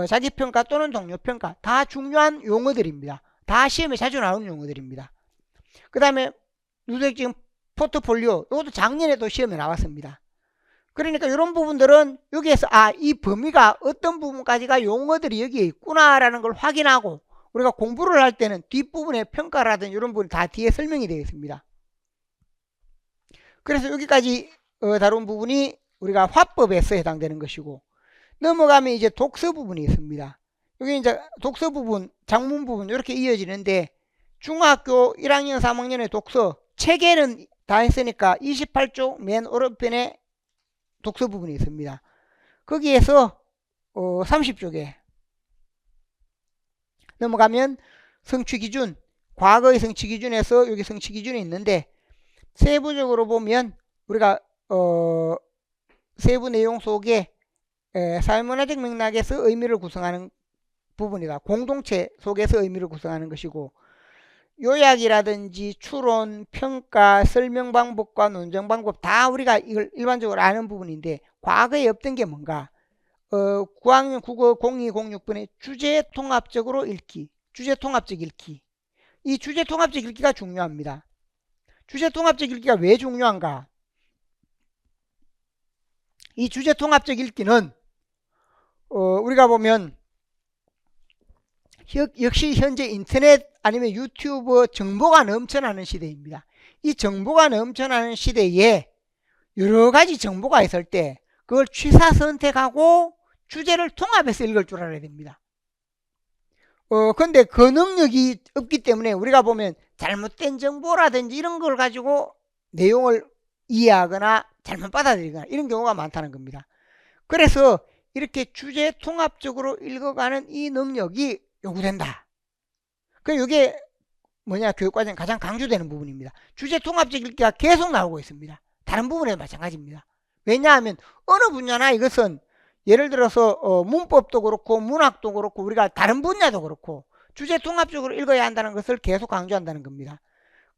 자기평가 또는 동료평가 다 중요한 용어들입니다. 다 시험에 자주 나오는 용어들입니다. 그 다음에 누적적인 포트폴리오, 이것도 작년에도 시험에 나왔습니다. 그러니까 이런 부분들은 여기에서 이 범위가 어떤 부분까지가 용어들이 여기에 있구나라는 걸 확인하고 우리가 공부를 할 때는 뒷부분에 평가라든지 이런 부분 다 뒤에 설명이 되어 있습니다. 그래서 여기까지 다룬 부분이 우리가 화법에서 해당되는 것이고, 넘어가면 이제 독서 부분이 있습니다. 여기 이제 독서 부분, 작문 부분 이렇게 이어지는데, 중학교 1학년 3학년의 독서 책에는 다 했으니까 28쪽 맨 오른편에 독서 부분이 있습니다. 거기에서 30쪽에 넘어가면 성취기준, 과거의 성취기준에서 여기 성취기준이 있는데, 세부적으로 보면 우리가 세부 내용 속에 사회문화적 맥락에서 의미를 구성하는 부분이다. 공동체 속에서 의미를 구성하는 것이고, 요약이라든지 추론, 평가, 설명 방법과 논정 방법 다 우리가 이걸 일반적으로 아는 부분인데, 과거에 없던 게 뭔가? 9학년 국어 0206번의 주제 통합적으로 읽기, 주제 통합적 읽기. 이 주제 통합적 읽기가 중요합니다. 주제 통합적 읽기가 왜 중요한가? 이 주제 통합적 읽기는 우리가 보면 역시 현재 인터넷 아니면 유튜브 정보가 넘쳐나는 시대입니다. 이 정보가 넘쳐나는 시대에 여러 가지 정보가 있을 때 그걸 취사 선택하고 주제를 통합해서 읽을 줄 알아야 됩니다. 근데 그 능력이 없기 때문에 우리가 보면 잘못된 정보라든지 이런 걸 가지고 내용을 이해하거나 잘못 받아들이거나 이런 경우가 많다는 겁니다. 그래서 이렇게 주제 통합적으로 읽어가는 이 능력이 요구된다. 이게 뭐냐, 교육과정 가장 강조되는 부분입니다. 주제 통합적 읽기가 계속 나오고 있습니다. 다른 부분에도 마찬가지입니다. 왜냐하면 어느 분야나 이것은 예를 들어서 문법도 그렇고 문학도 그렇고 우리가 다른 분야도 그렇고 주제 통합적으로 읽어야 한다는 것을 계속 강조한다는 겁니다.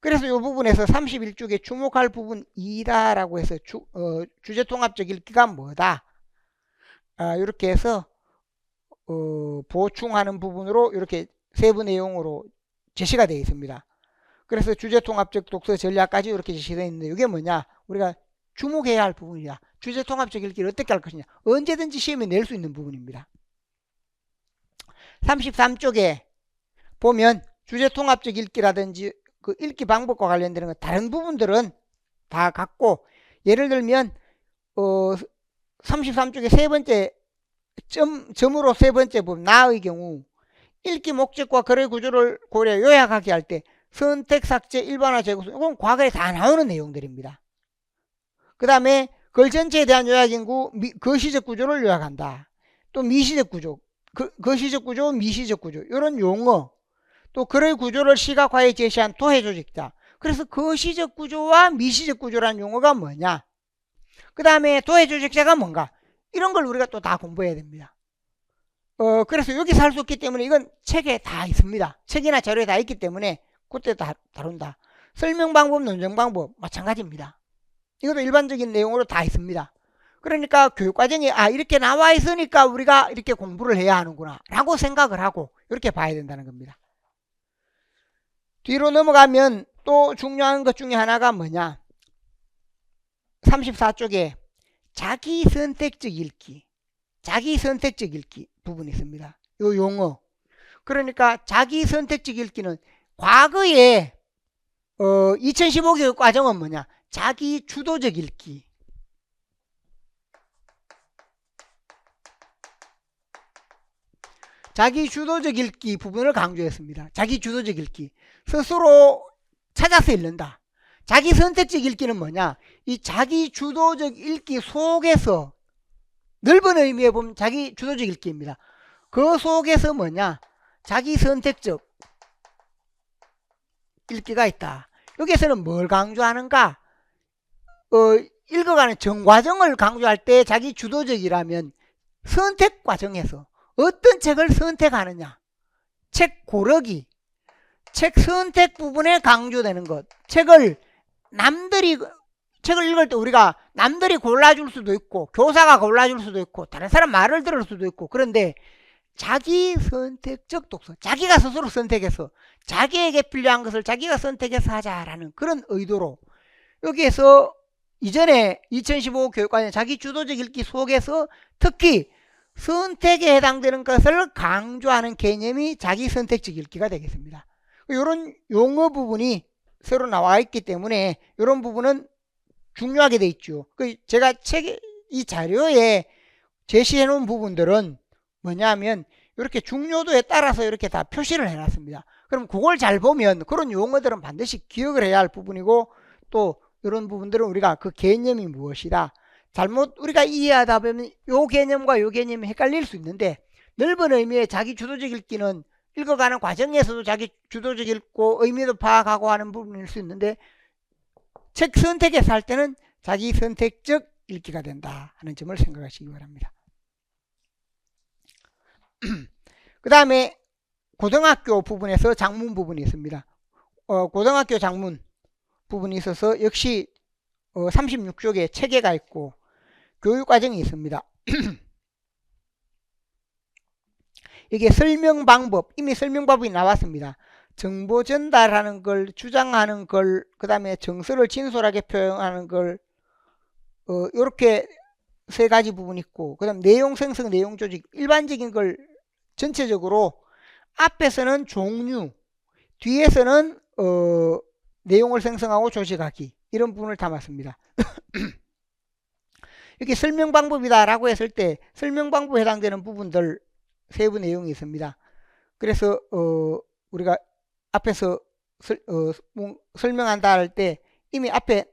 그래서 이 부분에서 31쪽에 주목할 부분 2다라고 해서 주제 통합적 읽기가 뭐다, 이렇게 해서 보충하는 부분으로 이렇게 세부 내용으로 제시가 되어 있습니다. 그래서 주제 통합적 독서 전략까지 이렇게 제시되어 있는데, 이게 뭐냐, 우리가 주목해야 할 부분이다. 주제 통합적 읽기를 어떻게 할 것이냐, 언제든지 시험에 낼 수 있는 부분입니다. 33쪽에 보면 주제 통합적 읽기라든지 그 읽기 방법과 관련되는 거 다른 부분들은 다 같고, 예를 들면 33쪽에 세 번째 점으로 세 번째 부분 나의 경우 읽기 목적과 글의 구조를 고려 요약하게 할 때 선택, 삭제, 일반화, 재구성, 이건 과거에 다 나오는 내용들입니다. 그 다음에 글 전체에 대한 요약인구, 거시적 구조를 요약한다. 또 미시적 구조, 거시적 구조, 미시적 구조, 이런 용어, 또 글의 구조를 시각화해 제시한 토해 조직자. 그래서 거시적 구조와 미시적 구조라는 용어가 뭐냐, 그 다음에 토해 조직자가 뭔가, 이런 걸 우리가 또 다 공부해야 됩니다. 그래서 여기서 할 수 없기 때문에 이건 책에 다 있습니다. 책이나 자료에 다 있기 때문에 그때 다 다룬다. 설명 방법, 논정 방법 마찬가지입니다. 이것도 일반적인 내용으로 다 있습니다. 그러니까 교육과정에 이렇게 나와 있으니까 우리가 이렇게 공부를 해야 하는구나 라고 생각을 하고 이렇게 봐야 된다는 겁니다. 뒤로 넘어가면 또 중요한 것 중에 하나가 뭐냐, 34쪽에 자기선택적 읽기, 자기선택적 읽기 부분이 있습니다. 이 용어. 그러니까 자기선택적 읽기는 과거에 2015 교육과정은 뭐냐, 자기주도적 읽기. 자기주도적 읽기 부분을 강조했습니다. 자기주도적 읽기. 스스로 찾아서 읽는다. 자기선택적 읽기는 뭐냐, 이 자기주도적 읽기 속에서 넓은 의미에 보면 자기주도적 읽기입니다. 그 속에서 뭐냐, 자기선택적 읽기가 있다. 여기에서는 뭘 강조하는가, 읽어가는 정과정을 강조할 때 자기주도적이라면 선택 과정에서 어떤 책을 선택하느냐, 책 고르기, 책 선택 부분에 강조되는 것. 책을 읽을 때 우리가 남들이 골라줄 수도 있고 교사가 골라줄 수도 있고 다른 사람 말을 들을 수도 있고, 그런데 자기 선택적 독서, 자기가 스스로 선택해서 자기에게 필요한 것을 자기가 선택해서 하자라는 그런 의도로 여기에서 이전에 2015 교육과정 자기주도적 읽기 속에서 특히 선택에 해당되는 것을 강조하는 개념이 자기선택적 읽기가 되겠습니다. 이런 용어 부분이 새로 나와 있기 때문에 이런 부분은 중요하게 돼 있죠. 제가 책에 이 자료에 제시해 놓은 부분들은 뭐냐면 이렇게 중요도에 따라서 이렇게 다 표시를 해 놨습니다. 그럼 그걸 잘 보면 그런 용어들은 반드시 기억을 해야 할 부분이고, 또 이런 부분들은 우리가 그 개념이 무엇이다, 잘못 우리가 이해하다 보면 요 개념과 요 개념이 헷갈릴 수 있는데, 넓은 의미의 자기 주도적 읽기는 읽어가는 과정에서도 자기 주도적 읽고 의미도 파악하고 하는 부분일 수 있는데, 책 선택에서 할 때는 자기 선택적 읽기가 된다 하는 점을 생각하시기 바랍니다. 그 다음에 고등학교 부분에서 장문 부분이 있습니다. 고등학교 장문 부분이 있어서 역시 36쪽에 체계가 있고 교육과정이 있습니다. 이게 설명 방법, 이미 설명 방법이 나왔습니다. 정보 전달하는 걸, 주장하는 걸, 그 다음에 정서를 진솔하게 표현하는 걸, 이렇게 세 가지 부분이 있고, 그 다음 내용 생성, 내용 조직, 일반적인 걸 전체적으로 앞에서는 종류, 뒤에서는 내용을 생성하고 조직하기, 이런 부분을 담았습니다. 이렇게 설명 방법이다 라고 했을 때 설명 방법에 해당되는 부분들 세부 내용이 있습니다. 그래서 우리가 앞에서 설명한다 할 때 이미 앞에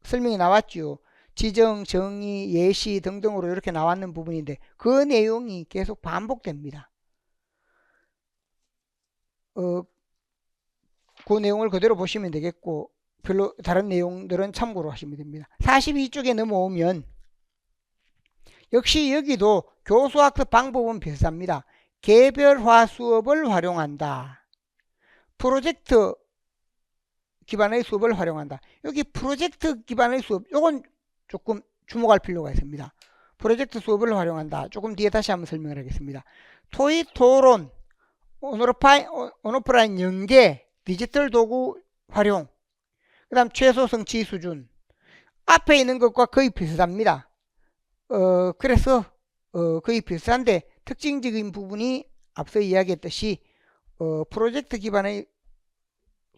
설명이 나왔죠. 지정, 정의, 예시 등등으로 이렇게 나왔는 부분인데 그 내용이 계속 반복됩니다. 그 내용을 그대로 보시면 되겠고, 별로 다른 내용들은 참고로 하시면 됩니다. 42쪽에 넘어오면 역시 여기도 교수학습 방법은 비슷합니다. 개별화 수업을 활용한다. 프로젝트 기반의 수업을 활용한다. 여기 프로젝트 기반의 수업, 이건 조금 주목할 필요가 있습니다. 프로젝트 수업을 활용한다. 조금 뒤에 다시 한번 설명을 하겠습니다. 토익 토론, 온오프라인 연계, 디지털 도구 활용, 그 다음 최소 성취 수준, 앞에 있는 것과 거의 비슷합니다. 그래서 거의 비슷한데 특징적인 부분이 앞서 이야기했듯이 프로젝트 기반의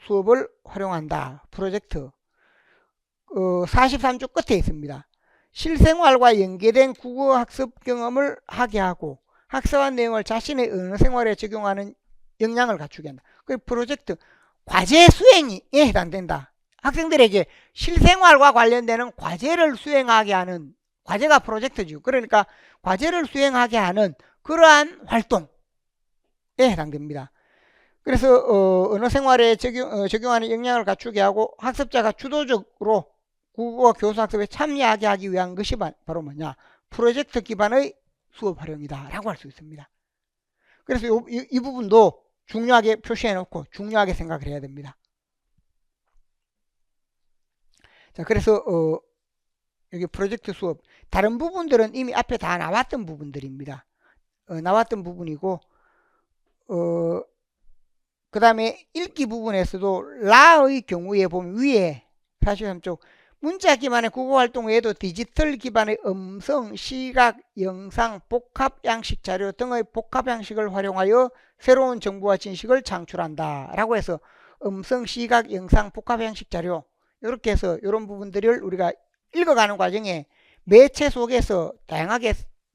수업을 활용한다. 프로젝트 43쪽 끝에 있습니다. 실생활과 연계된 국어학습 경험을 하게 하고 학습한 내용을 자신의 언어 생활에 적용하는 역량을 갖추게 한다. 그 프로젝트 과제 수행에 해당된다. 학생들에게 실생활과 관련되는 과제를 수행하게 하는, 과제가 프로젝트죠. 그러니까 과제를 수행하게 하는 그러한 활동에 해당됩니다. 그래서 언어 생활에 적용하는 역량을 갖추게 하고 학습자가 주도적으로 국어 교수 학습에 참여하게 하기 위한 것이 바로 뭐냐, 프로젝트 기반의 수업 활용이다 라고 할 수 있습니다. 그래서 이 부분도 중요하게 표시해 놓고 중요하게 생각을 해야 됩니다. 자, 그래서 여기 프로젝트 수업, 다른 부분들은 이미 앞에 다 나왔던 부분들입니다. 나왔던 부분이고, 그 다음에 읽기 부분에서도 라의 경우에 보면 위에 43쪽 문자 기반의 국어 활동 외에도 디지털 기반의 음성, 시각, 영상, 복합 양식 자료 등의 복합 양식을 활용하여 새로운 정보와 지식을 창출한다 라고 해서 음성, 시각, 영상, 복합 양식 자료, 이렇게 해서 이런 부분들을 우리가 읽어가는 과정에 매체 속에서 다양하게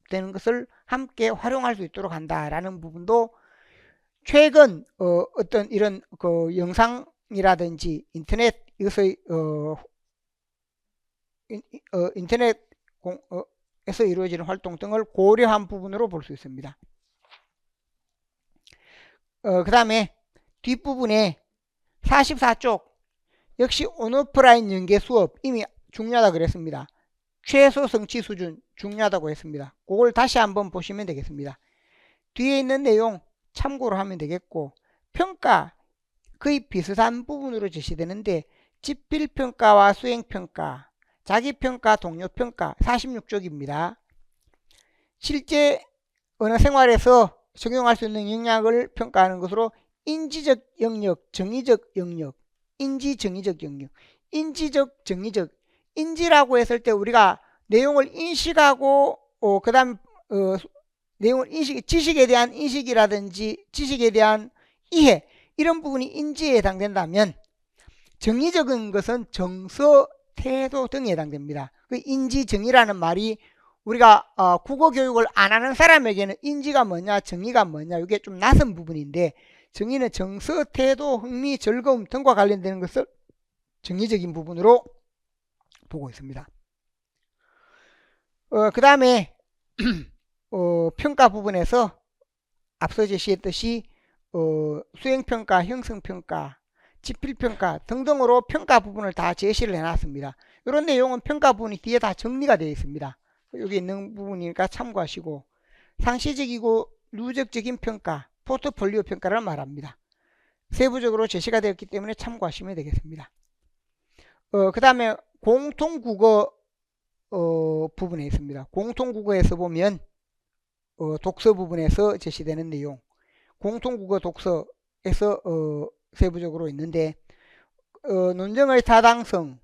되는 것을 함께 활용할 수 있도록 한다라는 부분도 최근 어떤 이런 그 영상이라든지 인터넷 이것의 인터넷에서 이루어지는 활동 등을 고려한 부분으로 볼 수 있습니다. 그 다음에 뒷부분에 44쪽 역시 온오프라인 연계 수업 이미 중요하다 그랬습니다. 최소 성취 수준 중요하다고 했습니다. 그걸 다시 한번 보시면 되겠습니다. 뒤에 있는 내용 참고로 하면 되겠고, 평가 거의 비슷한 부분으로 제시되는데 집필평가와 수행평가, 자기평가, 동료평가 46쪽입니다. 실제 언어 생활에서 적용할 수 있는 역량을 평가하는 것으로 인지적 영역, 정의적 영역, 인지 정의적 영역, 인지적 정의적, 인지라고 했을 때 우리가 내용을 인식하고 그 다음 내용을 지식에 대한 인식이라든지 지식에 대한 이해, 이런 부분이 인지에 해당된다면 정의적인 것은 정서, 태도 등에 해당됩니다. 그 인지, 정의라는 말이 우리가 국어 교육을 안 하는 사람에게는 인지가 뭐냐, 정의가 뭐냐, 이게 좀 낯선 부분인데, 정의는 정서, 태도, 흥미, 즐거움 등과 관련되는 것을 정의적인 부분으로 보고 있습니다. 그 다음에 평가 부분에서 앞서 제시했듯이 수행평가, 형성평가, 지필평가 등등으로 평가 부분을 다 제시를 해놨습니다. 이런 내용은 평가 부분이 뒤에 다 정리가 되어 있습니다. 여기 있는 부분이니까 참고하시고, 상시적이고 누적적인 평가, 포트폴리오 평가를 말합니다. 세부적으로 제시가 되었기 때문에 참고하시면 되겠습니다. 그 다음에 공통국어 부분에 있습니다. 공통국어에서 보면 독서 부분에서 제시되는 내용, 공통국어 독서에서 세부적으로 있는데, 논정의 타당성,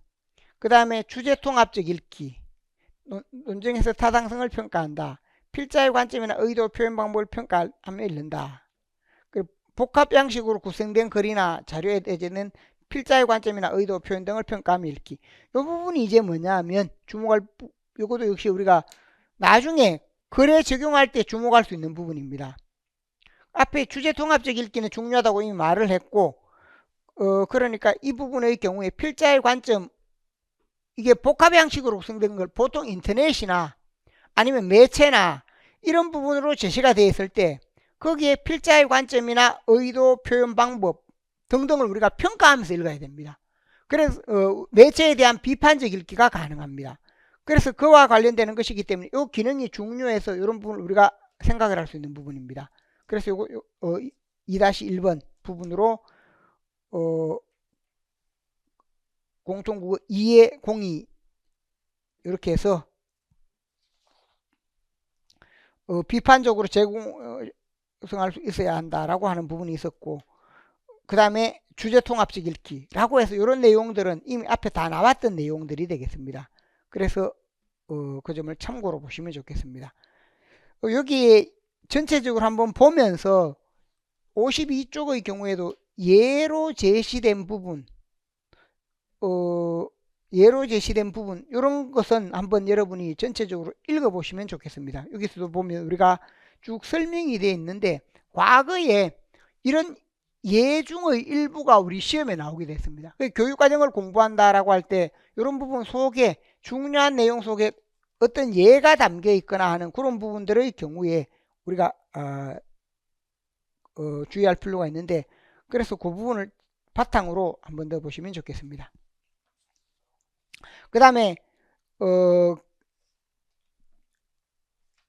그 다음에 주제통합적 읽기, 논정에서 타당성을 평가한다. 필자의 관점이나 의도, 표현 방법을 평가하며 읽는다. 복합 양식으로 구성된 글이나 자료에 대해서는 필자의 관점이나 의도, 표현 등을 평가하며 읽기. 이 부분이 이제 뭐냐 하면 이것도 역시 우리가 나중에 글에 적용할 때 주목할 수 있는 부분입니다. 앞에 주제통합적 읽기는 중요하다고 이미 말을 했고, 그러니까 이 부분의 경우에 필자의 관점, 이게 복합 양식으로 구성된 걸 보통 인터넷이나 아니면 매체나 이런 부분으로 제시가 되어 있을 때 거기에 필자의 관점이나 의도, 표현 방법 등등을 우리가 평가하면서 읽어야 됩니다. 그래서 매체에 대한 비판적 읽기가 가능합니다. 그래서 그와 관련되는 것이기 때문에 이 기능이 중요해서 이런 부분을 우리가 생각을 할 수 있는 부분입니다. 그래서 요거 2-1번 부분으로 공통국어 2의 공의 이렇게 해서 비판적으로 제공할 수 있어야 한다라고 하는 부분이 있었고, 그 다음에 주제통합적 읽기라고 해서 이런 내용들은 이미 앞에 다 나왔던 내용들이 되겠습니다. 그래서 그 점을 참고로 보시면 좋겠습니다. 여기에 전체적으로 한번 보면서 52쪽의 경우에도 예로 제시된 부분, 이런 것은 한번 여러분이 전체적으로 읽어보시면 좋겠습니다. 여기서도 보면 우리가 쭉 설명이 되어 있는데, 과거에 이런 예 중의 일부가 우리 시험에 나오게 됐습니다. 교육과정을 공부한다라고 할 때 이런 부분 속에, 중요한 내용 속에 어떤 예가 담겨 있거나 하는 그런 부분들의 경우에 우리가 주의할 필요가 있는데, 그래서 그 부분을 바탕으로 한번 더 보시면 좋겠습니다. 그 다음에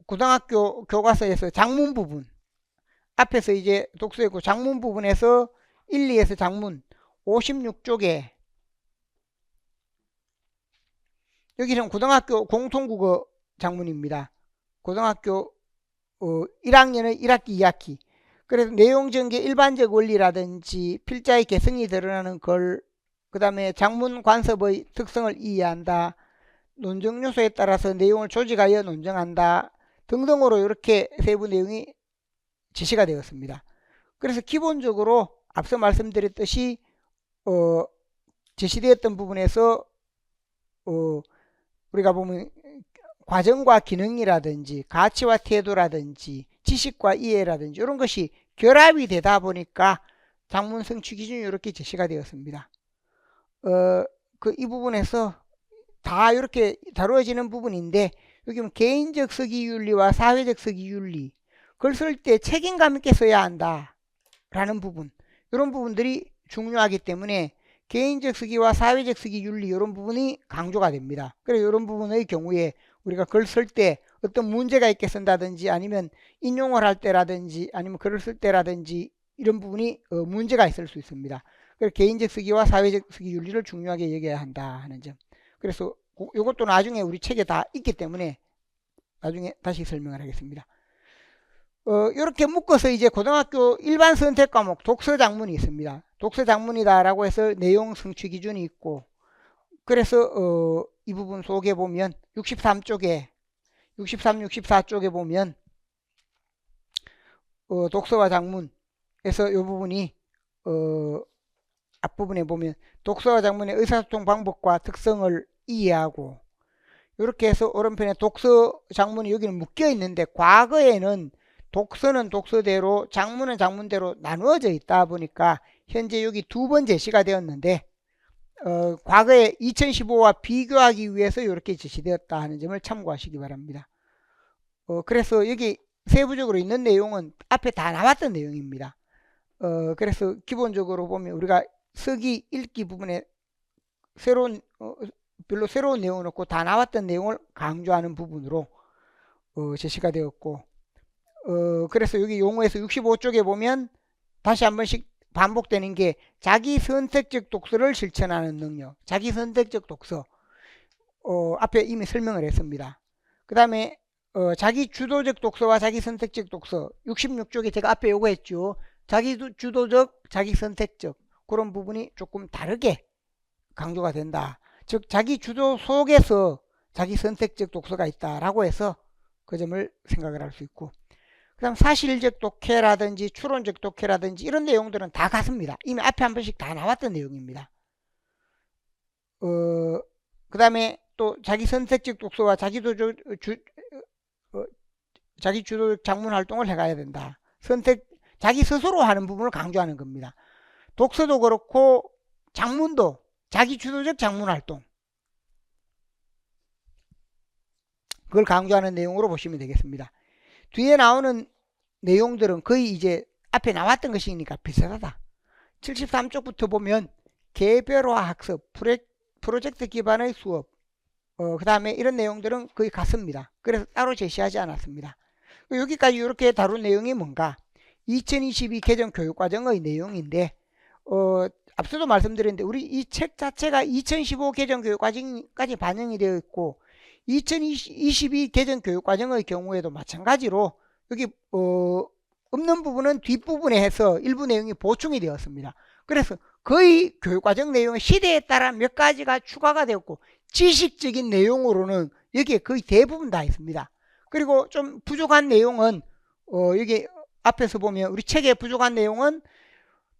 고등학교 교과서에서 장문 부분, 앞에서 이제 독서했고 장문 부분에서 1, 2에서 장문 56쪽에 여기는 고등학교 공통국어 장문입니다. 고등학교 1학년의 1학기 2학기. 그래서 내용전개 일반적 원리라든지 필자의 개성이 드러나는 글, 그 다음에 장문 관습의 특성을 이해한다, 논정 요소에 따라서 내용을 조직하여 논정한다 등등으로 이렇게 세부 내용이 제시가 되었습니다. 그래서 기본적으로 앞서 말씀드렸듯이 제시되었던 부분에서 우리가 보면 과정과 기능이라든지 가치와 태도라든지 지식과 이해라든지 이런 것이 결합이 되다 보니까 장문 성취 기준이 이렇게 제시가 되었습니다. 이 부분에서 다 이렇게 다루어지는 부분인데, 여기 보면 개인적 서기윤리와 사회적 서기윤리, 글 쓸 때 책임감 있게 써야 한다 라는 부분, 이런 부분들이 중요하기 때문에 개인적 서기와 사회적 서기 윤리 이런 부분이 강조가 됩니다. 그래서 이런 부분의 경우에 우리가 글 쓸 때 어떤 문제가 있게 쓴다든지 아니면 인용을 할 때라든지 아니면 글을 쓸 때라든지 이런 부분이 문제가 있을 수 있습니다. 그래서 개인적 서기와 사회적 서기 윤리를 중요하게 여겨야 한다 하는 점. 그래서 이것도 나중에 우리 책에 다 있기 때문에 나중에 다시 설명을 하겠습니다. 이렇게 묶어서 이제 고등학교 일반 선택 과목 독서 장문이 있습니다. 독서 장문이다라고 해서 내용 성취 기준이 있고, 그래서 이 부분 속에 보면 63쪽에 64쪽에 보면 독서와 장문에서 이 부분이 앞부분에 보면 독서와 장문의 의사소통 방법과 특성을 이해하고, 이렇게 해서 오른편에 독서 장문이 여기는 묶여 있는데, 과거에는 독서는 독서대로 장문은 장문대로 나누어져 있다 보니까 현재 여기 두 번 제시가 되었는데, 과거에 2015와 비교하기 위해서 이렇게 제시되었다 하는 점을 참고하시기 바랍니다. 그래서 여기 세부적으로 있는 내용은 앞에 다 나왔던 내용입니다. 그래서 기본적으로 보면 우리가 쓰기 읽기 부분에 별로 새로운 내용은 없고 다 나왔던 내용을 강조하는 부분으로 제시가 되었고, 그래서 여기 용어에서 65쪽에 보면 다시 한 번씩 반복되는 게 자기 선택적 독서를 실천하는 능력, 자기 선택적 독서, 앞에 이미 설명을 했습니다. 그 다음에 자기 주도적 독서와 자기 선택적 독서, 66쪽에 제가 앞에 요거 했죠. 자기 주도적, 자기 선택적, 그런 부분이 조금 다르게 강조가 된다. 즉 자기 주도 속에서 자기 선택적 독서가 있다라고 해서 그 점을 생각을 할 수 있고, 그 다음 사실적 독해라든지 추론적 독해라든지 이런 내용들은 다 같습니다. 이미 앞에 한 번씩 다 나왔던 내용입니다. 그 다음에 또 자기 선택적 독서와 자기 주도적 장문 활동을 해가야 된다. 자기 스스로 하는 부분을 강조하는 겁니다. 독서도 그렇고 장문도 자기 주도적 장문 활동, 그걸 강조하는 내용으로 보시면 되겠습니다. 뒤에 나오는 내용들은 거의 이제 앞에 나왔던 것이니까 비슷하다. 73쪽부터 보면 개별화 학습, 프로젝트 기반의 수업, 그 다음에 이런 내용들은 거의 같습니다. 그래서 따로 제시하지 않았습니다. 여기까지 이렇게 다룬 내용이 뭔가, 2022 개정 교육과정의 내용인데, 앞서도 말씀드렸는데 우리 이 책 자체가 2015 개정 교육과정까지 반영이 되어 있고, 2022 개정 교육과정의 경우에도 마찬가지로 여기 없는 부분은 뒷부분에 해서 일부 내용이 보충이 되었습니다. 그래서 거의 교육과정 내용의 시대에 따라 몇 가지가 추가가 되었고, 지식적인 내용으로는 여기에 거의 대부분 다 있습니다. 그리고 좀 부족한 내용은 여기 앞에서 보면 우리 책에 부족한 내용은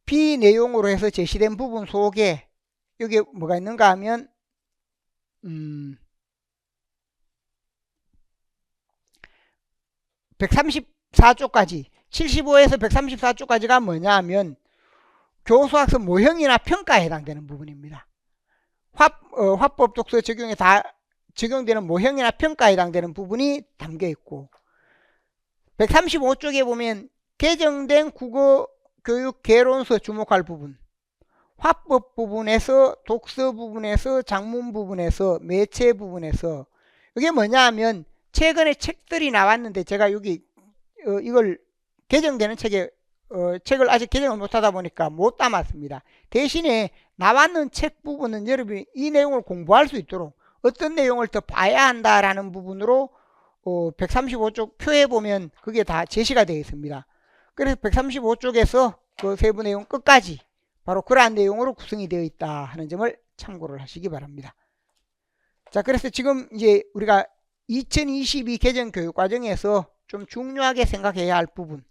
비내용으로 해서 제시된 부분 속에 여기 뭐가 있는가 하면 134쪽까지 75에서 134쪽까지가 뭐냐 하면 교수학습 모형이나 평가에 해당되는 부분입니다. 화법 독서 적용에 다 적용되는 모형이나 평가에 해당되는 부분이 담겨 있고, 135쪽에 보면 개정된 국어 교육 개론서 주목할 부분, 화법 부분에서 독서 부분에서 장문 부분에서 매체 부분에서, 이게 뭐냐 하면 최근에 책들이 나왔는데 제가 여기 이걸 개정되는 책을 아직 개정을 못하다 보니까 못 담았습니다. 대신에 나왔는 책 부분은 여러분이 이 내용을 공부할 수 있도록 어떤 내용을 더 봐야 한다라는 부분으로 135쪽 표에 보면 그게 다 제시가 되어 있습니다. 그래서 135쪽에서 그 세부 내용 끝까지 바로 그러한 내용으로 구성이 되어 있다 하는 점을 참고를 하시기 바랍니다. 자, 그래서 지금 이제 우리가 2022 개정 교육과정에서 좀 중요하게 생각해야 할 부분,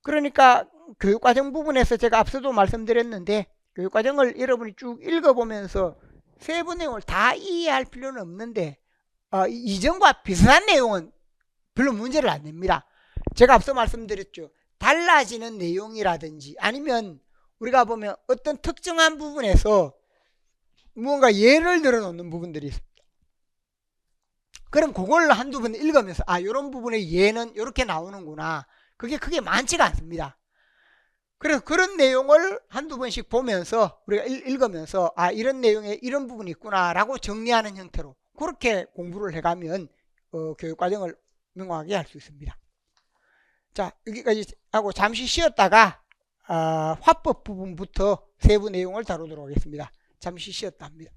그러니까 교육과정 부분에서 제가 앞서도 말씀드렸는데 교육과정을 여러분이 쭉 읽어보면서 세부 내용을 다 이해할 필요는 없는데 이전과 비슷한 내용은 별로 문제를 안 냅니다. 제가 앞서 말씀드렸죠. 달라지는 내용이라든지 아니면 우리가 보면 어떤 특정한 부분에서 무언가 예를 들어 놓는 부분들이 있습니다. 그럼 그걸 한두 번 읽으면서 이런 부분의 예는 이렇게 나오는구나. 그게 크게 많지가 않습니다. 그래서 그런 내용을 한두 번씩 보면서 우리가 읽으면서 이런 내용에 이런 부분이 있구나 라고 정리하는 형태로 그렇게 공부를 해가면 교육과정을 명확하게 할 수 있습니다. 자, 여기까지 하고 잠시 쉬었다가 화법 부분부터 세부 내용을 다루도록 하겠습니다. 잠시 쉬었다 합니다.